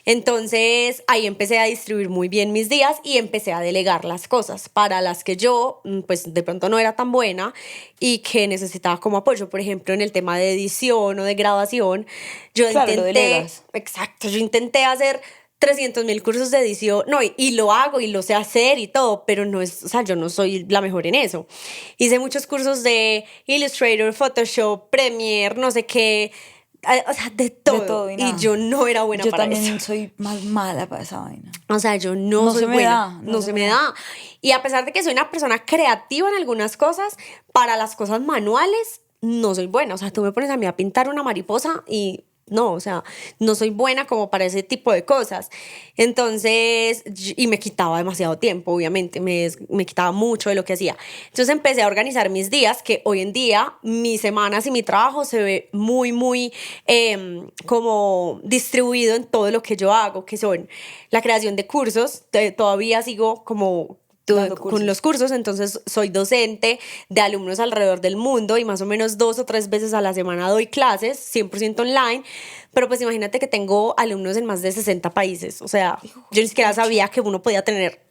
Entonces ahí empecé a distribuir muy bien mis días y empecé a delegar las cosas para las que yo pues de pronto no era tan buena y que necesitaba como apoyo. Por ejemplo, en el tema de edición o de grabación, yo intenté hacer 300.000 cursos de edición, no, y lo hago y lo sé hacer y todo, pero no es, o sea, yo no soy la mejor en eso. Hice muchos cursos de Illustrator, Photoshop, Premiere, no sé qué, o sea, de todo y yo no era buena para eso. Yo también soy más mala para esa vaina. O sea, yo no soy buena. No se me da. Y a pesar de que soy una persona creativa en algunas cosas, para las cosas manuales no soy buena. O sea, tú me pones a mí a pintar una mariposa y no, o sea, no soy buena como para ese tipo de cosas. Entonces, y me quitaba demasiado tiempo, obviamente, me quitaba mucho de lo que hacía. Entonces empecé a organizar mis días, que hoy en día mis semanas y mi trabajo se ve muy, muy como distribuido en todo lo que yo hago, que son la creación de cursos. Todavía sigo como con los cursos, entonces soy docente de alumnos alrededor del mundo y más o menos 2 o 3 veces a la semana doy clases, 100% online, pero pues imagínate que tengo alumnos en más de 60 países, o sea, yo ni siquiera sabía que uno podía tener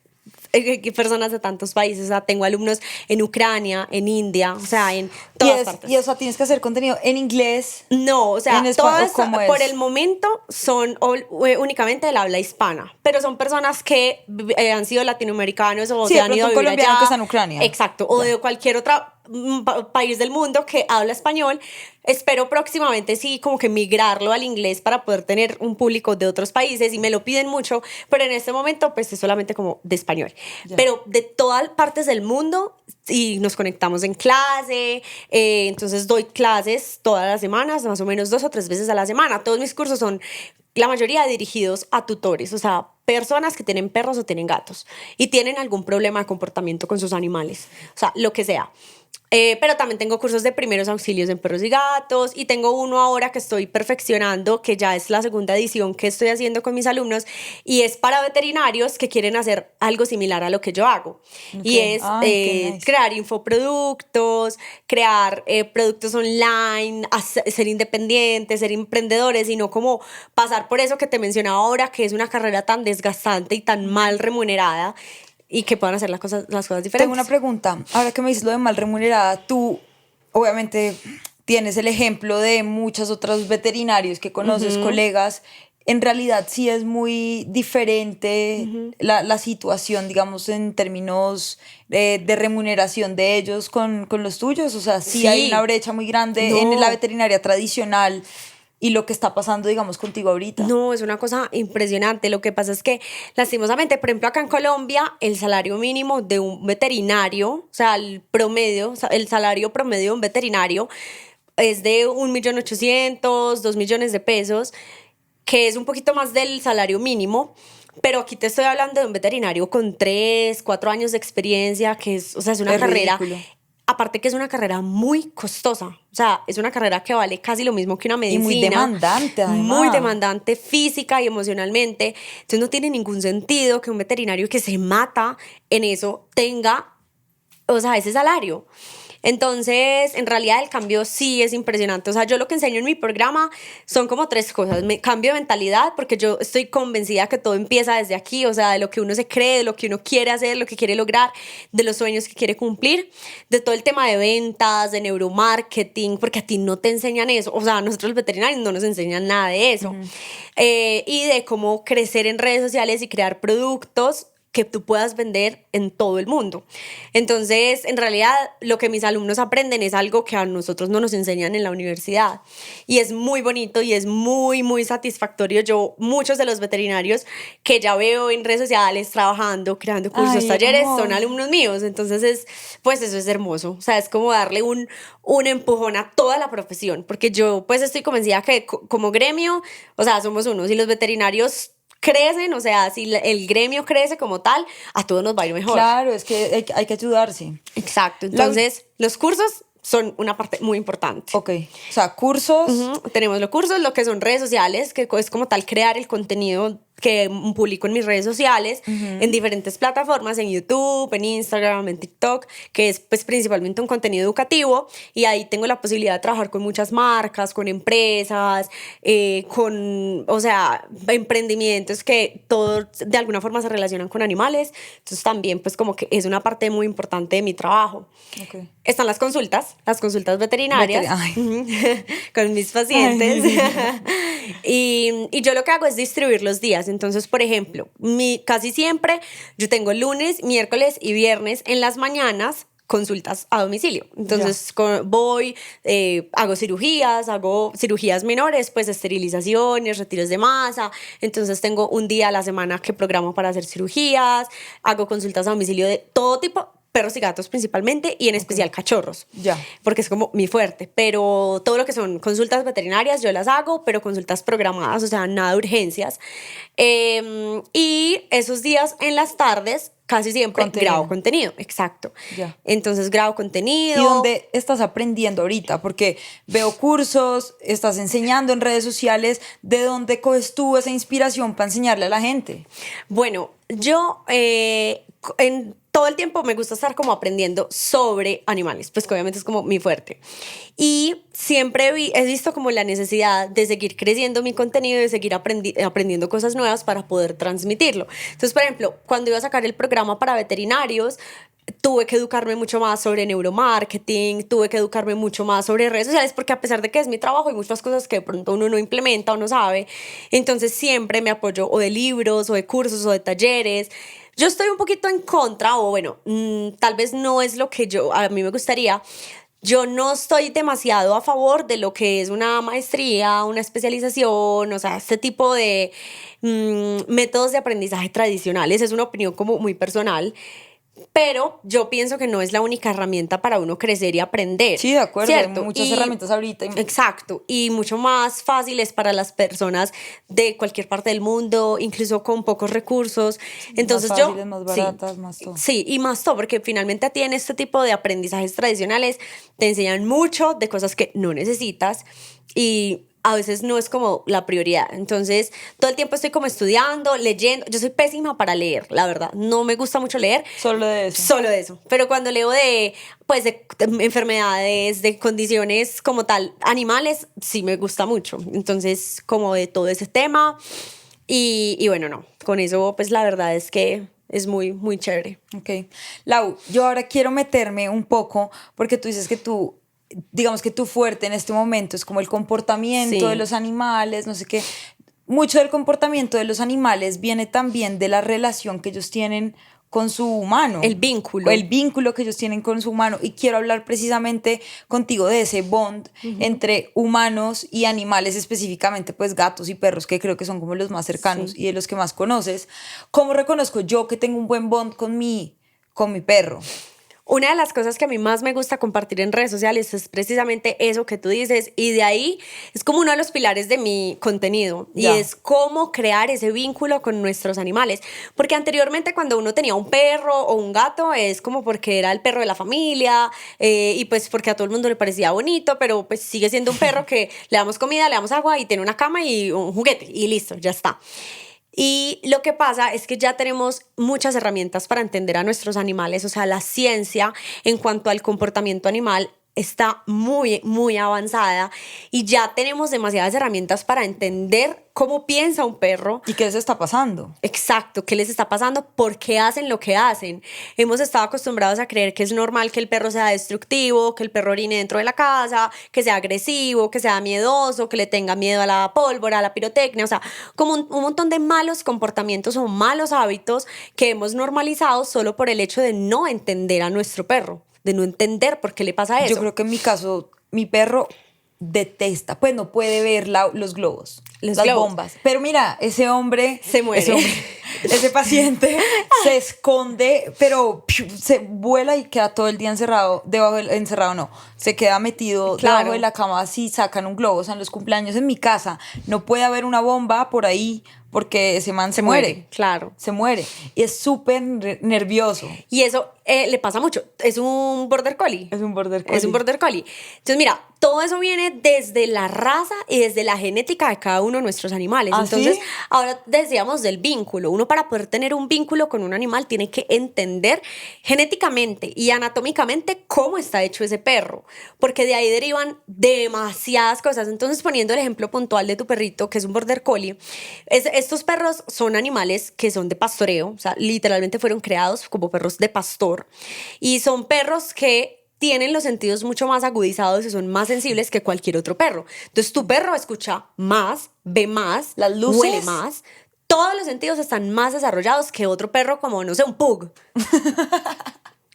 personas de tantos países, o sea, tengo alumnos en Ucrania, en India, o sea, en todas partes. Y o sea, tienes que hacer contenido en inglés. No, o sea, todas por es? el momento son únicamente del habla hispana, pero son personas que han sido latinoamericanos o se han ido a vivir allá. Que está en Ucrania. Exacto, o de cualquier otra país del mundo que habla español. Espero próximamente sí como que migrarlo al inglés para poder tener un público de otros países y me lo piden mucho, pero en este momento pues es solamente como de español. Pero de todas partes del mundo y nos conectamos en clase, entonces doy clases todas las semanas, más o menos 2 o 3 veces a la semana. Todos mis cursos son la mayoría dirigidos a tutores, o sea, personas que tienen perros o tienen gatos y tienen algún problema de comportamiento con sus animales, o sea, lo que sea. Pero también tengo cursos de primeros auxilios en perros y gatos y tengo uno ahora que estoy perfeccionando, que ya es la segunda edición que estoy haciendo con mis alumnos y es para veterinarios que quieren hacer algo similar a lo que yo hago. Y es Ay, qué nice. crear infoproductos, crear productos online, ser independientes, ser emprendedores y no como pasar por eso que te mencionaba ahora, que es una carrera tan desgastante y tan mal remunerada y que puedan hacer las cosas diferentes. Tengo una pregunta. Ahora que me dices lo de mal remunerada, tú obviamente tienes el ejemplo de muchos otros veterinarios que conoces, colegas. En realidad sí es muy diferente la situación, digamos, en términos de remuneración de ellos con los tuyos. O sea, sí hay Sí. una brecha muy grande No. en la veterinaria tradicional y lo que está pasando, digamos, contigo ahorita. No, es una cosa impresionante. Lo que pasa es que, lastimosamente, por ejemplo, acá en Colombia, el salario mínimo de un veterinario, o sea, el promedio, o sea, el salario promedio de un veterinario es de 1.800.000, 2 millones de pesos, que es un poquito más del salario mínimo. Pero aquí te estoy hablando de un veterinario con 3, 4 años de experiencia, que es, o sea, es una Es carrera. ridículo. Aparte que es una carrera muy costosa, o sea, es una carrera que vale casi lo mismo que una medicina. muy demandante, además. Muy demandante física y emocionalmente. Entonces no tiene ningún sentido que un veterinario que se mata en eso tenga, o sea, ese salario. Entonces, en realidad el cambio sí es impresionante. O sea, yo lo que enseño en mi programa son como 3 cosas. Cambio de mentalidad, porque yo estoy convencida que todo empieza desde aquí, o sea, de lo que uno se cree, de lo que uno quiere hacer, lo que quiere lograr, de los sueños que quiere cumplir, de todo el tema de ventas, de neuromarketing, porque a ti no te enseñan eso. O sea, nosotros los veterinarios no nos enseñan nada de eso. Y de cómo crecer en redes sociales y crear productos que tú puedas vender en todo el mundo. Entonces, en realidad, lo que mis alumnos aprenden es algo que a nosotros no nos enseñan en la universidad. Y es muy bonito y es muy, muy satisfactorio. Yo, muchos de los veterinarios que ya veo en redes sociales trabajando, creando cursos, Ay, talleres, hermoso. son alumnos míos. Entonces, pues eso es hermoso. O sea, es como darle un empujón a toda la profesión. Porque yo, pues, estoy convencida que como gremio, o sea, somos unos y los veterinarios crecen, o sea, si el gremio crece como tal, a todos nos va a ir mejor. Claro, es que hay que ayudarse. Exacto. Entonces, los cursos son una parte muy importante. Ok, o sea, cursos. Tenemos los cursos, lo que son redes sociales, que es como tal crear el contenido que publico en mis redes sociales, en diferentes plataformas, en YouTube, en Instagram, en TikTok, que es pues principalmente un contenido educativo, y ahí tengo la posibilidad de trabajar con muchas marcas, con empresas, con, o sea, emprendimientos que todos de alguna forma se relacionan con animales. Entonces también pues como que es una parte muy importante de mi trabajo. Ok. Están las consultas veterinarias con mis pacientes. Y yo lo que hago es distribuir los días. Entonces, por ejemplo, casi siempre yo tengo lunes, miércoles y viernes en las mañanas consultas a domicilio. Entonces voy, hago cirugías menores, pues esterilizaciones, retiros de masa. Entonces tengo un día a la semana que programo para hacer cirugías, hago consultas a domicilio de todo tipo, perros y gatos principalmente, y en especial cachorros, Ya. porque es como mi fuerte. Pero todo lo que son consultas veterinarias yo las hago, pero consultas programadas, o sea, nada de urgencias. Y esos días en las tardes casi siempre grabo contenido, exacto. Ya. Entonces grabo contenido. ¿Y dónde estás aprendiendo ahorita? Porque veo cursos, estás enseñando en redes sociales. ¿De dónde coges tú esa inspiración para enseñarle a la gente? Bueno, yo en todo el tiempo me gusta estar como aprendiendo sobre animales, pues que obviamente es como mi fuerte. Y siempre he visto como la necesidad de seguir creciendo mi contenido y de seguir aprendiendo cosas nuevas para poder transmitirlo. Entonces, por ejemplo, cuando iba a sacar el programa para veterinarios, tuve que educarme mucho más sobre neuromarketing, tuve que educarme mucho más sobre redes sociales, porque a pesar de que es mi trabajo, hay muchas cosas que de pronto uno no implementa o no sabe. Entonces siempre me apoyo o de libros, o de cursos, o de talleres. Yo estoy un poquito en contra, o bueno, tal vez no es lo que a mí me gustaría. Yo no estoy demasiado a favor de lo que es una maestría, una especialización, o sea, este tipo de métodos de aprendizaje tradicionales. Es una opinión como muy personal. pero yo pienso que no es la única herramienta para uno crecer y aprender. Sí, de acuerdo, ¿cierto? hay muchas Y- herramientas ahorita. Exacto, y mucho más fáciles para las personas de cualquier parte del mundo, incluso con pocos recursos. Entonces Más yo, fáciles, más sí, baratas, más todo. sí, y más todo, porque finalmente a ti en este tipo de aprendizajes tradicionales te enseñan mucho de cosas que no necesitas y a veces no es como la prioridad. Entonces, todo el tiempo estoy como estudiando, leyendo. Yo soy pésima para leer, la verdad. No me gusta mucho leer. Solo de eso. Solo de eso. Pero cuando leo pues, de enfermedades, de condiciones como tal, animales, sí me gusta mucho. Entonces, como de todo ese tema. Y bueno, no. Con eso, pues la verdad es que es muy, muy chévere. Ok. Lau, yo ahora quiero meterme un poco, porque tú dices que tú, digamos que tu fuerte en este momento es como el comportamiento de Sí. los animales, no sé qué. Mucho del comportamiento de los animales viene también de la relación que ellos tienen con su humano. El vínculo. El vínculo que ellos tienen con su humano. Y quiero hablar precisamente contigo de ese bond entre humanos y animales, específicamente pues gatos y perros, que creo que son como los más cercanos Sí. y de los que más conoces. ¿Cómo reconozco yo que tengo un buen bond con mi perro? Una de las cosas que a mí más me gusta compartir en redes sociales es precisamente eso que tú dices, y de ahí es como uno de los pilares de mi contenido, y Ya. es cómo crear ese vínculo con nuestros animales, porque anteriormente cuando uno tenía un perro o un gato es como porque era el perro de la familia, y pues porque a todo el mundo le parecía bonito, pero pues sigue siendo un perro que le damos comida, le damos agua y tiene una cama y un juguete y listo, ya está. Y lo que pasa es que ya tenemos muchas herramientas para entender a nuestros animales, o sea, la ciencia en cuanto al comportamiento animal está muy, muy avanzada y ya tenemos demasiadas herramientas para entender cómo piensa un perro. ¿Y qué les está pasando? Exacto, qué les está pasando, por qué hacen lo que hacen. Hemos estado acostumbrados a creer que es normal que el perro sea destructivo, que el perro orine dentro de la casa, que sea agresivo, que sea miedoso, que le tenga miedo a la pólvora, a la pirotecnia, o sea, como un montón de malos comportamientos o malos hábitos que hemos normalizado solo por el hecho de no entender a nuestro perro, de no entender por qué le pasa eso. Yo creo que en mi caso, mi perro detesta, pues no puede ver los globos, Los las globos. bombas. Pero mira, ese hombre, Se muere. ese paciente se esconde, pero se vuela y queda todo el día encerrado, encerrado no, se queda metido Claro. debajo de la cama si sacan un globo. O sea, en los cumpleaños en mi casa no puede haber una bomba por ahí porque ese man se muere. Claro. Se muere. Y es súper nervioso. Y eso le pasa mucho. Es un border collie. Es un border collie. Es un border collie. Entonces, mira, todo eso viene desde la raza y desde la genética de cada uno de nuestros animales. ¿Ah, Entonces, sí? ahora decíamos del vínculo. Uno para poder tener un vínculo con un animal tiene que entender genéticamente y anatómicamente cómo está hecho ese perro. Porque de ahí derivan demasiadas cosas. Entonces, poniendo el ejemplo puntual de tu perrito, que es un border collie, estos perros son animales que son de pastoreo. O sea, literalmente fueron creados como perros de pastor. Y son perros que tienen los sentidos mucho más agudizados y son más sensibles que cualquier otro perro. Entonces tu perro escucha más, ve más, ¿Las luces? huele más. Todos los sentidos están más desarrollados que otro perro como, no sé, un pug.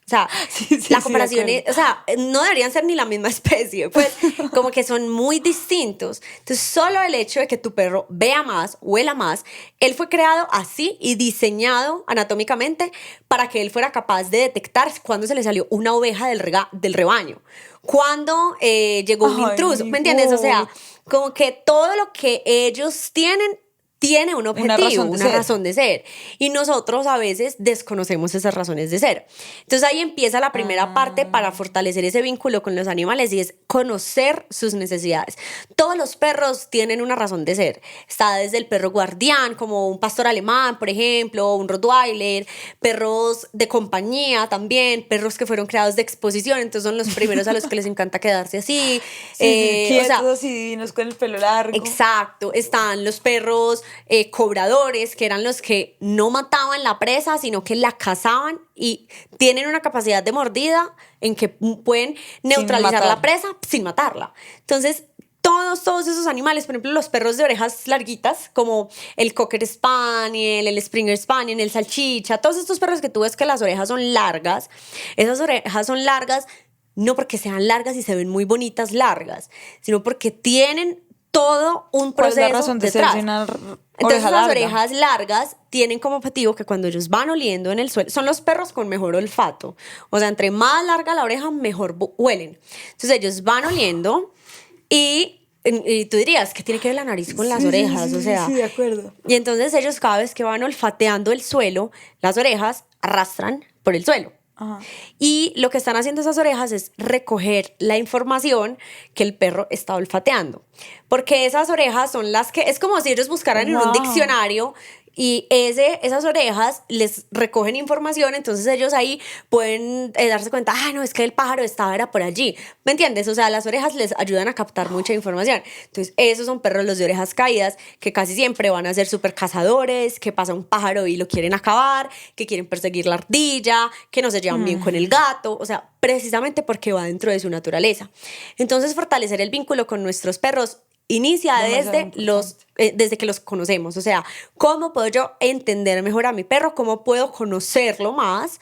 O sea, Sí, la de comparación acuerdo. es, o sea, no deberían ser ni la misma especie, pues como que son muy distintos. Entonces, solo el hecho de que tu perro vea más, huela más, él fue creado así y diseñado anatómicamente para que él fuera capaz de detectar cuando se le salió una oveja del rebaño, cuando llegó un Ay, intruso, mi ¿me entiendes? O sea, bot. como que todo lo que ellos tienen tiene un objetivo, razón de una ser. razón de ser. Y nosotros a veces desconocemos esas razones de ser. Entonces ahí empieza la primera parte para fortalecer ese vínculo con los animales y es conocer sus necesidades. Todos los perros tienen una razón de ser. Está desde el perro guardián, como un pastor alemán, por ejemplo, un Rottweiler, perros de compañía también, perros que fueron creados de exposición, entonces son los primeros a los que les encanta quedarse así. Sí, O sea, quietos y divinos con el pelo largo. exacto, están los perros cobradores, que eran los que no mataban la presa, sino que la cazaban y tienen una capacidad de mordida en que pueden neutralizar matar. la presa sin matarla. Entonces, todos esos animales, por ejemplo, los perros de orejas larguitas, como el Cocker Spaniel, el Springer Spaniel, el Salchicha, todos estos perros que tú ves que las orejas son largas, esas orejas son largas no porque sean largas y se ven muy bonitas largas, sino porque tienen todo un ¿Cuál es proceso la razón de detrás. ser una Entonces oreja las larga? orejas largas tienen como objetivo que cuando ellos van oliendo en el suelo, son los perros con mejor olfato, o sea, entre más larga la oreja, mejor huelen. Entonces ellos van oliendo y tú dirías, ¿qué tiene que ver la nariz con las orejas? O sea, de acuerdo. y entonces ellos cada vez que van olfateando el suelo, las orejas arrastran por el suelo. Ajá. Y lo que están haciendo esas orejas es recoger la información que el perro está olfateando. Porque esas orejas son las que, es como si ellos buscaran en un Wow. diccionario y esas orejas les recogen información, entonces ellos ahí pueden darse cuenta, no, es que el pájaro era por allí. ¿Me entiendes? O sea, las orejas les ayudan a captar mucha información. Entonces, esos son perros los de orejas caídas, que casi siempre van a ser súper cazadores, que pasa un pájaro y lo quieren acabar, que quieren perseguir la ardilla, que no se llevan bien con el gato, o sea, precisamente porque va dentro de su naturaleza. Entonces, fortalecer el vínculo con nuestros perros inicia Demasiado desde que los conocemos. O sea, ¿cómo puedo yo entender mejor a mi perro? ¿Cómo puedo conocerlo más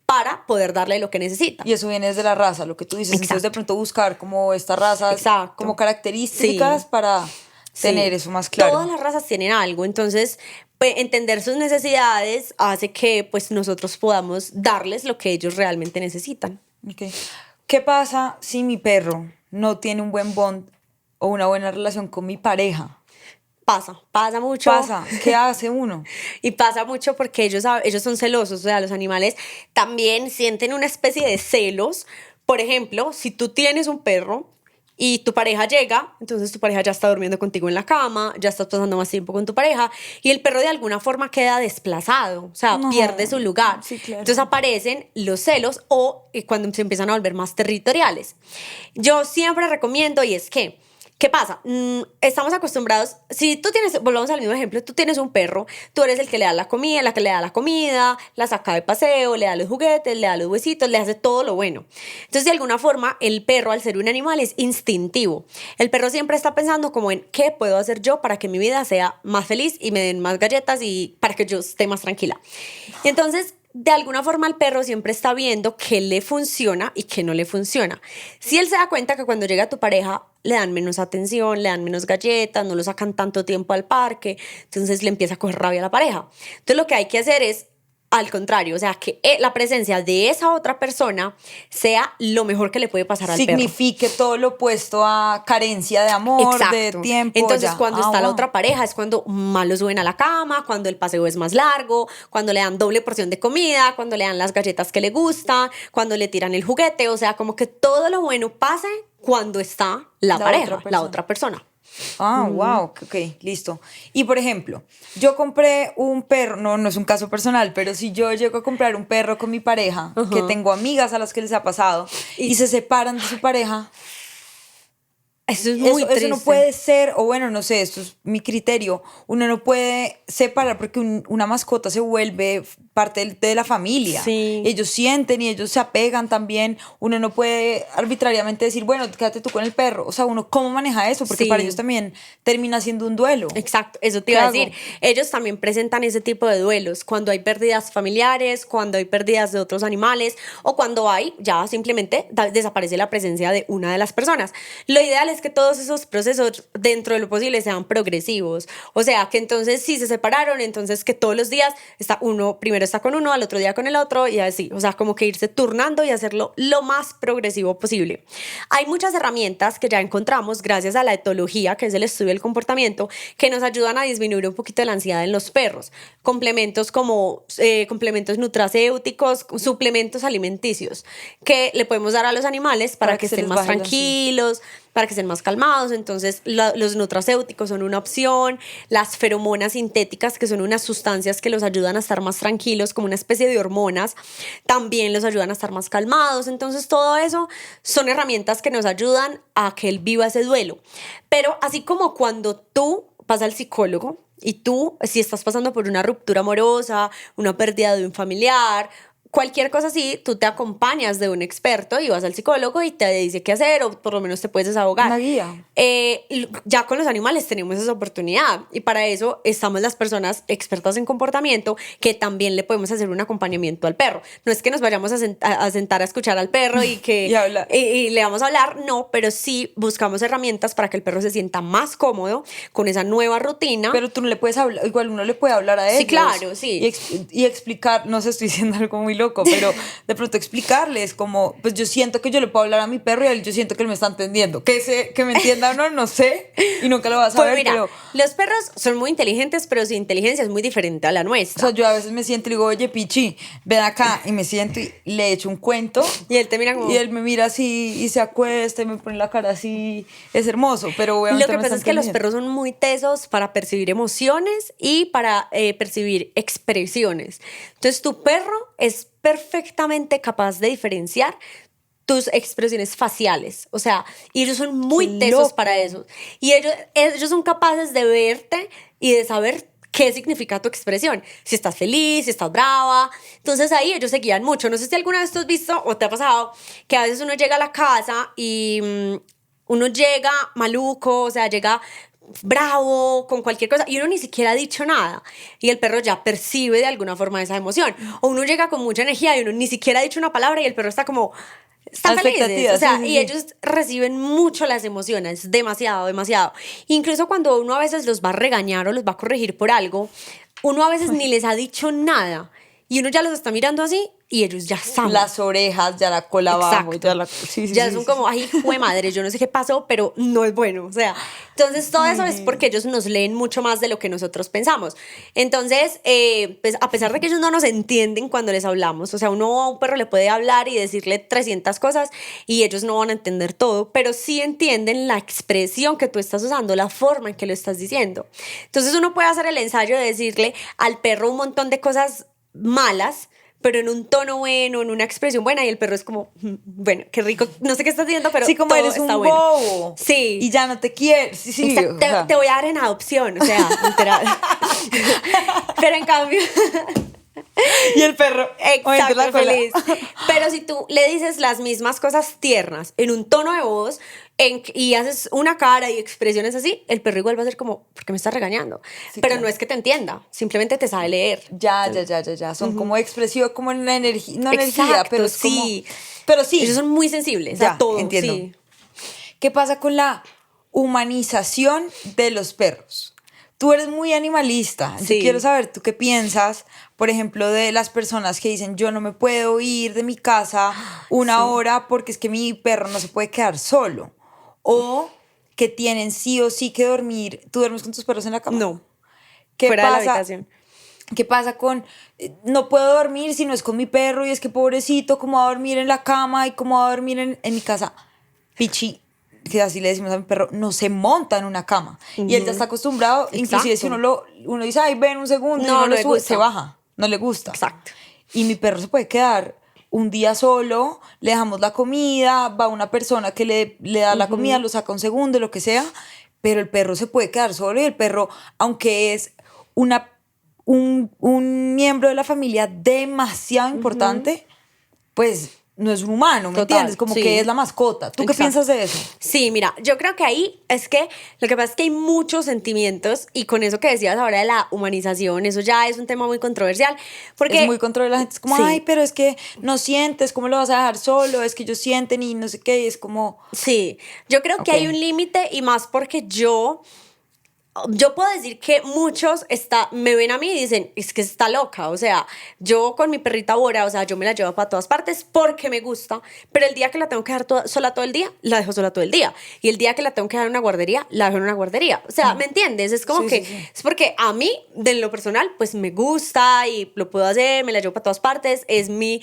para poder darle lo que necesita? Y eso viene desde la raza, lo que tú dices. Exacto. Entonces, de pronto buscar como estas razas, Exacto. como características Sí. para tener Sí. eso más claro. Todas las razas tienen algo, entonces pues, entender sus necesidades hace que pues nosotros podamos darles lo que ellos realmente necesitan. Ok. ¿Qué pasa si mi perro no tiene un buen bond o una buena relación con mi pareja? Pasa mucho. Pasa, ¿qué hace uno? Y pasa mucho porque ellos son celosos, o sea, los animales también sienten una especie de celos. Por ejemplo, si tú tienes un perro y tu pareja llega, entonces tu pareja ya está durmiendo contigo en la cama, ya estás pasando más tiempo con tu pareja y el perro de alguna forma queda desplazado, o sea, No. pierde su lugar. Sí, claro. Entonces aparecen los celos o cuando se empiezan a volver más territoriales. Yo siempre recomiendo y es que ¿qué pasa? Estamos acostumbrados, si tú tienes, volvamos al mismo ejemplo, tú tienes un perro, tú eres el que le da la comida, la que le da la comida, la saca de paseo, le da los juguetes, le da los huesitos, le hace todo lo bueno. Entonces, de alguna forma, el perro, al ser un animal, es instintivo. El perro siempre está pensando como en ¿qué puedo hacer yo para que mi vida sea más feliz y me den más galletas y para que yo esté más tranquila? Y entonces, de alguna forma el perro siempre está viendo qué le funciona y qué no le funciona. Si él se da cuenta que cuando llega tu pareja le dan menos atención, le dan menos galletas, no lo sacan tanto tiempo al parque, entonces le empieza a coger rabia a la pareja. Entonces lo que hay que hacer es al contrario, o sea, que la presencia de esa otra persona sea lo mejor que le puede pasar al perro. Signifique todo lo opuesto a carencia de amor, Exacto. de tiempo. Entonces, ya. cuando está la Wow. otra pareja es cuando más lo suben a la cama, cuando el paseo es más largo, cuando le dan doble porción de comida, cuando le dan las galletas que le gustan, cuando le tiran el juguete, o sea, como que todo lo bueno pase cuando está la pareja, la otra persona. Ah, wow, ok, listo. Y por ejemplo, yo compré un perro, no es un caso personal, pero si yo llego a comprar un perro con mi pareja, que tengo amigas a las que les ha pasado, y se separan de su pareja, Eso es muy triste. eso no puede ser, o bueno, no sé, esto es mi criterio, uno no puede separar porque una mascota se vuelve parte de la familia. Sí. Ellos sienten y ellos se apegan también. Uno no puede arbitrariamente decir, bueno, quédate tú con el perro. O sea, uno, ¿cómo maneja eso? Porque Sí. para ellos también termina siendo un duelo. Exacto, eso te ¿Qué iba a hago? decir. Ellos también presentan ese tipo de duelos cuando hay pérdidas familiares, cuando hay pérdidas de otros animales o cuando hay ya simplemente desaparece la presencia de una de las personas. Lo ideal es que todos esos procesos dentro de lo posible sean progresivos. O sea, que entonces si se separaron, entonces que todos los días primero está con uno, al otro día con el otro y así. O sea, como que irse turnando y hacerlo lo más progresivo posible. Hay muchas herramientas que ya encontramos gracias a la etología, que es el estudio del comportamiento, que nos ayudan a disminuir un poquito la ansiedad en los perros. Complementos como complementos nutracéuticos, suplementos alimenticios que le podemos dar a los animales para que se estén les más baje la ansiedad. tranquilos, para que estén más calmados. Entonces los nutracéuticos son una opción, las feromonas sintéticas, que son unas sustancias que los ayudan a estar más tranquilos, como una especie de hormonas, también los ayudan a estar más calmados. Entonces todo eso son herramientas que nos ayudan a que él viva ese duelo. Pero así como cuando tú vas al psicólogo y tú, si estás pasando por una ruptura amorosa, una pérdida de un familiar, cualquier cosa así, tú te acompañas de un experto y vas al psicólogo y te dice qué hacer o por lo menos te puedes desahogar. Una guía. Ya con los animales tenemos esa oportunidad y para eso estamos las personas expertas en comportamiento que también le podemos hacer un acompañamiento al perro. No es que nos vayamos a sentar a escuchar al perro y que y le vamos a hablar, no, pero sí buscamos herramientas para que el perro se sienta más cómodo con esa nueva rutina. Pero tú no le puedes hablar, igual uno le puede hablar a ellos. Sí, claro, sí. Y explicar, no sé, estoy diciendo algo muy loco, pero de pronto explicarles como, pues yo siento que yo le puedo hablar a mi perro y él, yo siento que él me está entendiendo. Que me entienda o no, no sé, y nunca lo vas a saber, mira, pero... los perros son muy inteligentes, pero su inteligencia es muy diferente a la O nuestra. sea, yo a veces me siento y digo, oye, Pichi, ven acá, y me siento y le echo un cuento. Y él te mira como... Y él me mira así y se acuesta y me pone la cara así. Es hermoso, pero obviamente Lo que no pasa está es que los entendiendo. perros son muy tesos para percibir emociones y para percibir expresiones. Entonces, tu perro es perfectamente capaz de diferenciar tus expresiones faciales. O sea, y ellos son muy ¡Qué tesos loco! para eso. Y ellos son capaces de verte y de saber qué significa tu expresión. Si estás feliz, si estás brava. Entonces ahí ellos se guían mucho. No sé si alguna vez tú has visto o te ha pasado que a veces uno llega a la casa y uno llega maluco, o sea, llega bravo, con cualquier cosa, y uno ni siquiera ha dicho nada, y el perro ya percibe de alguna forma esa emoción. O uno llega con mucha energía y uno ni siquiera ha dicho una palabra y el perro está como... Están felices, o sea, sí, sí, y sí. ellos reciben mucho las emociones, demasiado, demasiado. Incluso cuando uno a veces los va a regañar o los va a corregir por algo, uno a veces ni les ha dicho nada y uno ya los está mirando así y ellos ya saben. Las orejas, ya la cola abajo, Exacto. ya la... Sí, ya son como, ay, jue madre, yo no sé qué pasó, pero no es bueno. O sea, entonces todo eso es porque ellos nos leen mucho más de lo que nosotros pensamos. Entonces, pues a pesar de que ellos no nos entienden cuando les hablamos, o sea, uno a un perro le puede hablar y decirle 300 cosas y ellos no van a entender todo, pero sí entienden la expresión que tú estás usando, la forma en que lo estás diciendo. Entonces uno puede hacer el ensayo de decirle al perro un montón de cosas malas, pero en un tono bueno, en una expresión buena, y el perro es como, bueno, qué rico, no sé qué estás diciendo, pero Sí, como todo eres un está bueno. bobo. Sí. Y ya no te quieres. Sí, sí. Exacto, o sea. te voy a dar en adopción, o sea, literal. Pero en cambio... Y el perro. moviendo la Exacto, cola. feliz. Pero si tú le dices las mismas cosas tiernas en un tono de voz y haces una cara y expresiones así, el perro igual va a ser como, ¿por qué me estás regañando? Sí, Pero claro. no es que te entienda, simplemente te sabe leer. Ya. Son como expresión, como en la energía. No energía, Exacto, pero es sí. como. Pero sí. Ellos son muy sensibles Ya, a todo. entiendo. Sí. ¿Qué pasa con la humanización de los perros? Tú eres muy animalista. Yo Sí. quiero saber, ¿tú qué piensas, por ejemplo, de las personas que dicen, yo no me puedo ir de mi casa una hora porque es que mi perro no se puede quedar solo? O que tienen sí o sí que dormir. ¿Tú duermes con tus perros en la cama? No, ¿Qué fuera de la pasa? habitación. ¿Qué pasa con no puedo dormir si no es con mi perro y es que pobrecito, cómo va a dormir en la cama y cómo va a dormir en mi casa? Pichi, que así le decimos a mi perro, no se monta en una cama. Y él ya está acostumbrado, inclusive si uno dice, ay, ven un segundo, y No, uno no lo le sube, gusta. se baja, no le gusta. Exacto. Y mi perro se puede quedar un día solo, le dejamos la comida, va una persona que le da la comida, lo saca un segundo, lo que sea, pero el perro se puede quedar solo y el perro, aunque es un miembro de la familia demasiado importante, pues no es un humano, ¿me Total, entiendes? Como sí. que es la mascota. ¿Tú qué Exacto. piensas de eso? Sí, mira, yo creo que ahí es que lo que pasa es que hay muchos sentimientos y con eso que decías ahora de la humanización, eso ya es un tema muy controversial. Porque Es muy controversial, la gente es como, Sí. ay, pero es que no sientes, ¿cómo lo vas a dejar solo? Es que ellos sienten y no sé qué, y es como... Sí, yo creo que Ok. hay un límite y más porque yo puedo decir que muchos me ven a mí y dicen, es que está loca, o sea, yo con mi perrita Bora, o sea, yo me la llevo para todas partes porque me gusta, pero el día que la tengo que dejar sola todo el día, la dejo sola todo el día, y el día que la tengo que dejar en una guardería, la dejo en una guardería, o sea, ¿me entiendes? Es como Sí, que, sí, sí. es porque a mí, de lo personal, pues me gusta y lo puedo hacer, me la llevo para todas partes, es mi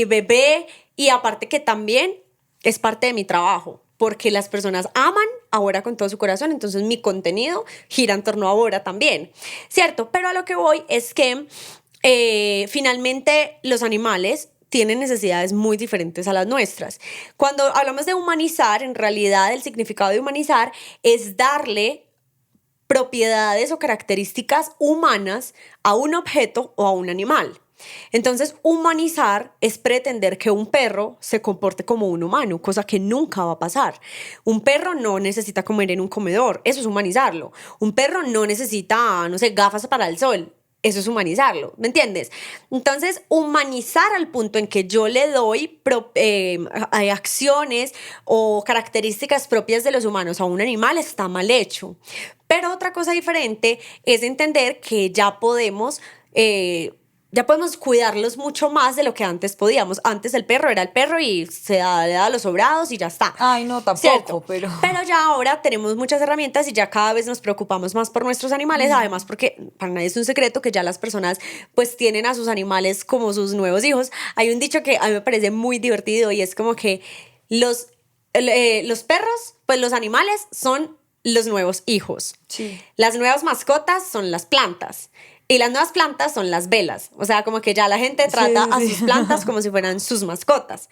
bebé, y aparte que también es parte de mi trabajo, porque las personas aman a Bora con todo su corazón, entonces mi contenido gira en torno a Bora también, ¿cierto? Pero a lo que voy es que finalmente los animales tienen necesidades muy diferentes a las nuestras. Cuando hablamos de humanizar, en realidad el significado de humanizar es darle propiedades o características humanas a un objeto o a un animal. Entonces, humanizar es pretender que un perro se comporte como un humano, cosa que nunca va a pasar. Un perro no necesita comer en un comedor, eso es humanizarlo. Un perro no necesita, no sé, gafas para el sol. Eso es humanizarlo, ¿me entiendes? Entonces, humanizar al punto en que yo le doy acciones o características propias de los humanos a un animal está mal hecho. Pero otra cosa diferente es entender que ya podemos cuidarlos mucho más de lo que antes podíamos. Antes el perro era el perro y le daba los sobrados y ya está. Ay, no, tampoco, ¿cierto? pero ya ahora tenemos muchas herramientas y ya cada vez nos preocupamos más por nuestros animales, además porque para nadie es un secreto que ya las personas pues tienen a sus animales como sus nuevos hijos. Hay un dicho que a mí me parece muy divertido y es como que los perros, pues los animales son los nuevos hijos. Sí. Las nuevas mascotas son las plantas. Y las nuevas plantas son las velas. O sea, como que ya la gente trata a sus plantas como si fueran sus mascotas.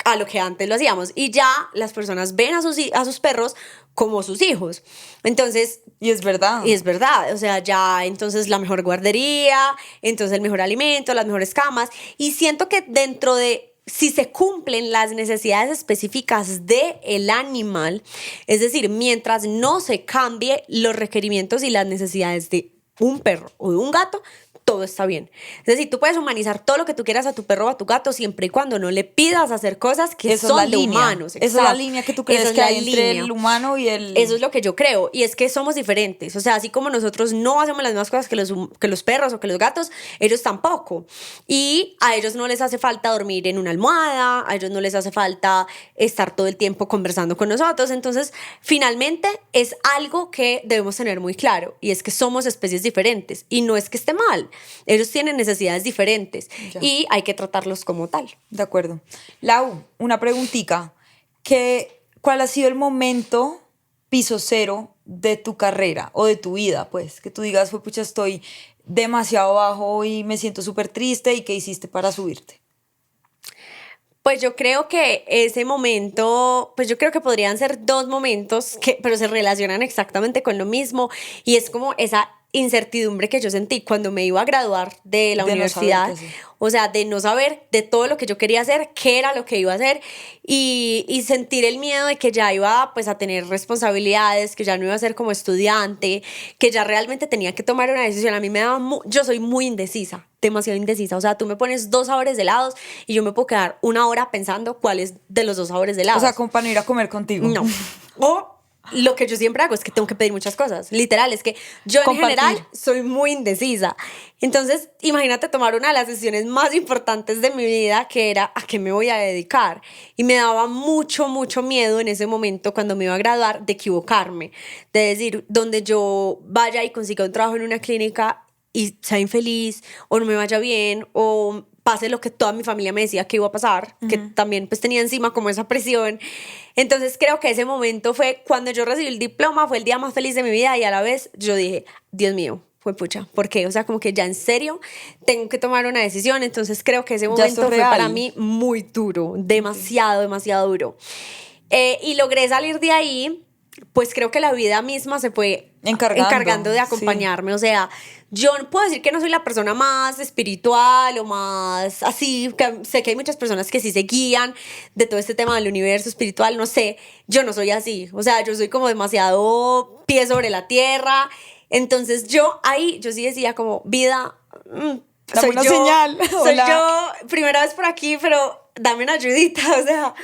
A lo que antes lo hacíamos. Y ya las personas ven a sus perros como sus hijos. Entonces... Y es verdad. Y es verdad. O sea, ya entonces la mejor guardería, entonces el mejor alimento, las mejores camas. Y siento que dentro de... Si se cumplen las necesidades específicas del animal, es decir, mientras no se cambie los requerimientos y las necesidades de un perro o de un gato, todo está bien. Es decir, tú puedes humanizar todo lo que tú quieras a tu perro o a tu gato siempre y cuando no le pidas hacer cosas que son de humanos. Esa es la línea que tú crees que hay entre el humano y el... Eso es lo que yo creo. Y es que somos diferentes. O sea, así como nosotros no hacemos las mismas cosas que los perros o que los gatos, ellos tampoco. Y a ellos no les hace falta dormir en una almohada, a ellos no les hace falta estar todo el tiempo conversando con nosotros. Entonces, finalmente, es algo que debemos tener muy claro. Y es que somos especies diferentes. Y no es que esté mal. Ellos tienen necesidades diferentes y hay que tratarlos como tal. De acuerdo. Lau, una preguntita. ¿Cuál ha sido el momento piso cero de tu carrera o de tu vida? Pues que tú digas, pues pucha, estoy demasiado bajo y me siento súper triste. ¿Y qué hiciste para subirte? Pues yo creo que ese momento, pues yo creo que podrían ser dos momentos, pero se relacionan exactamente con lo mismo y es como esa incertidumbre que yo sentí cuando me iba a graduar de la universidad, no saber, o sea, de no saber de todo lo que yo quería hacer, qué era lo que iba a hacer y sentir el miedo de que ya iba pues a tener responsabilidades, que ya no iba a ser como estudiante, que ya realmente tenía que tomar una decisión. A mí me daba, yo soy muy indecisa, demasiado indecisa, o sea, tú me pones 2 sabores de helados y yo me puedo quedar 1 hora pensando cuál es de los 2 sabores de helados. O sea, como para no ir a comer contigo. No. O lo que yo siempre hago es que tengo que pedir muchas cosas. Literal, es que yo Compartir. en general soy muy indecisa. Entonces, imagínate tomar una de las decisiones más importantes de mi vida, que era a qué me voy a dedicar. Y me daba mucho, mucho miedo en ese momento cuando me iba a graduar de equivocarme. De decir, donde yo vaya y consiga un trabajo en una clínica y sea infeliz, o no me vaya bien, o pase lo que toda mi familia me decía que iba a pasar, que también pues tenía encima como esa presión. Entonces creo que ese momento fue cuando yo recibí el diploma, fue el día más feliz de mi vida y a la vez yo dije, Dios mío, fue pucha, ¿por qué? O sea, como que ya en serio tengo que tomar una decisión. Entonces creo que ese momento fue para mí muy duro, demasiado, demasiado duro. Y logré salir de ahí, pues creo que la vida misma se fue encargando de acompañarme. Sí. O sea, yo no puedo decir que no soy la persona más espiritual o más así, que sé que hay muchas personas que sí se guían de todo este tema del universo espiritual, no sé, yo no soy así. O sea, yo soy como demasiado pie sobre la tierra. Entonces yo sí decía como, vida, dame una señal. Soy yo, primera vez por aquí, pero dame una ayudita, o sea.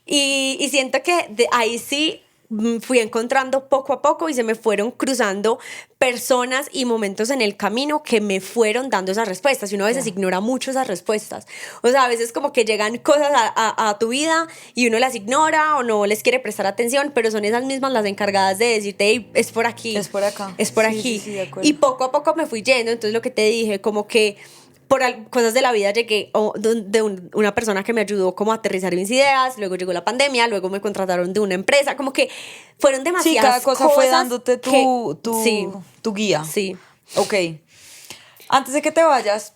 Y siento que de ahí sí fui encontrando poco a poco y se me fueron cruzando personas y momentos en el camino que me fueron dando esas respuestas. Y uno a veces ignora mucho esas respuestas. O sea, a veces como que llegan cosas a tu vida y uno las ignora o no les quiere prestar atención, pero son esas mismas las encargadas de decirte, hey, es por aquí. Es por acá. Es por aquí. Sí, de acuerdo. Y poco a poco me fui yendo. Entonces lo que te dije, como que por cosas de la vida llegué de una persona que me ayudó como a aterrizar mis ideas, luego llegó la pandemia, luego me contrataron de una empresa, como que fueron demasiadas cosas. Sí, cada cosa fue dándote tu guía. Sí. Ok. Antes de que te vayas,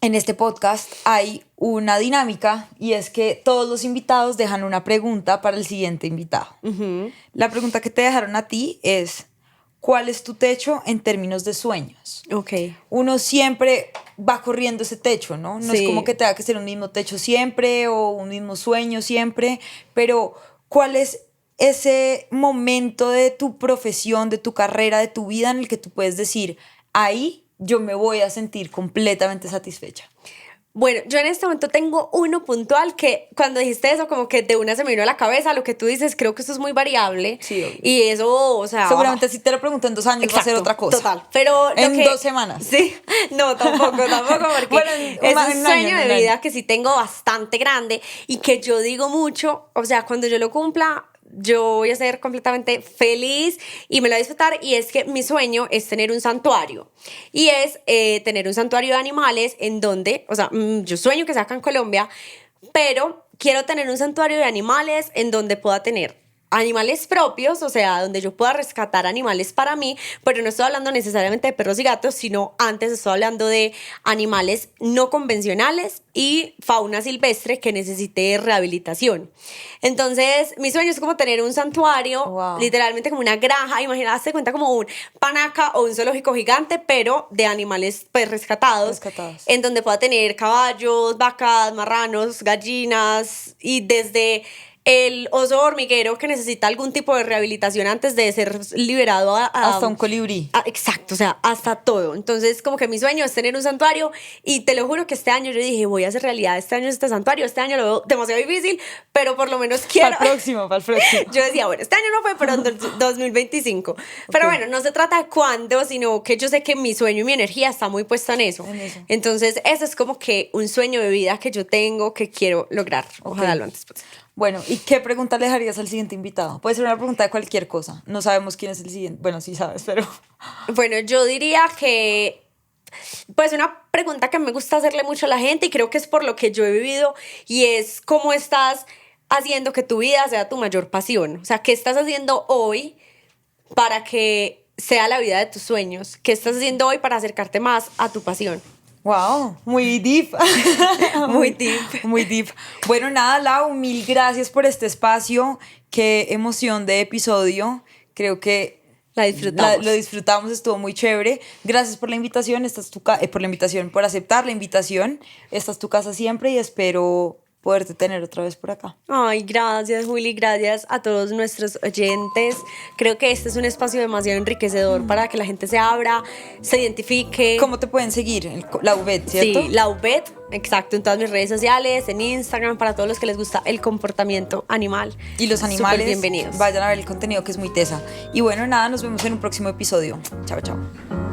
en este podcast hay una dinámica y es que todos los invitados dejan una pregunta para el siguiente invitado. La pregunta que te dejaron a ti es: ¿cuál es tu techo en términos de sueños? Ok. Uno siempre va corriendo ese techo, ¿no? No Sí. es como que tenga que ser un mismo techo siempre o un mismo sueño siempre, pero ¿cuál es ese momento de tu profesión, de tu carrera, de tu vida en el que tú puedes decir, ahí yo me voy a sentir completamente satisfecha? Bueno, yo en este momento tengo uno puntual que cuando dijiste eso como que de una se me vino a la cabeza, lo que tú dices, creo que esto es muy variable. Sí, obvio. Y eso, o sea... Seguramente si te lo pregunto en 2 años va a ser otra cosa. Total, pero... En 2 semanas. Sí, no, tampoco, porque Bueno, es un un año, sueño un de vida año. que sí tengo bastante grande y que yo digo mucho, o sea, cuando yo lo cumpla, yo voy a ser completamente feliz y me lo voy a disfrutar, y es que mi sueño es tener un santuario y es tener un santuario de animales en donde, o sea, yo sueño que sea acá en Colombia, pero quiero tener un santuario de animales en donde pueda tener animales propios, o sea, donde yo pueda rescatar animales para mí, pero no estoy hablando necesariamente de perros y gatos, sino antes estoy hablando de animales no convencionales y fauna silvestre que necesite rehabilitación. Entonces, mi sueño es como tener un santuario, Wow. literalmente como una granja, imagínate, cuenta como un panaca o un zoológico gigante, pero de animales pues rescatados, en donde pueda tener caballos, vacas, marranos, gallinas, y desde el oso hormiguero que necesita algún tipo de rehabilitación antes de ser liberado Hasta un colibrí. exacto, o sea, hasta todo. Entonces, como que mi sueño es tener un santuario, y te lo juro que este año yo dije, voy a hacer realidad este año este santuario. Este año lo veo demasiado difícil, pero por lo menos quiero... Para el próximo. Yo decía, bueno, este año no fue, pero en 2025. Pero Ok. bueno, no se trata de cuándo, sino que yo sé que mi sueño y mi energía está muy puesta en eso. En eso. Entonces, eso es como que un sueño de vida que yo tengo, que quiero lograr. Ojalá Ok. lo antes posible. Bueno, ¿y qué pregunta le dejarías al siguiente invitado? Puede ser una pregunta de cualquier cosa. No sabemos quién es el siguiente. Bueno, sí sabes, pero... Bueno, yo diría que, pues una pregunta que me gusta hacerle mucho a la gente, y creo que es por lo que yo he vivido, y es cómo estás haciendo que tu vida sea tu mayor pasión. O sea, ¿qué estás haciendo hoy para que sea la vida de tus sueños? ¿Qué estás haciendo hoy para acercarte más a tu pasión? Wow, muy deep. Muy deep. Muy deep. Bueno, nada, Lau, mil gracias por este espacio. Qué emoción de episodio. Creo que La disfrutamos. lo disfrutamos, estuvo muy chévere. Gracias por la invitación. Esta es por la invitación, por aceptar la invitación. Esta es tu casa siempre y espero poderte tener otra vez por acá. Ay, gracias, Juli, gracias a todos nuestros oyentes. Creo que este es un espacio demasiado enriquecedor para que la gente se abra, se identifique. ¿Cómo te pueden seguir? La UVED, ¿cierto? Sí, la UBET, exacto, en todas mis redes sociales, en Instagram, para todos los que les gusta el comportamiento animal. Y los animales, Súper bienvenidos. vayan a ver el contenido que es muy tesa. Y bueno, nada, nos vemos en un próximo episodio. Chao, chao.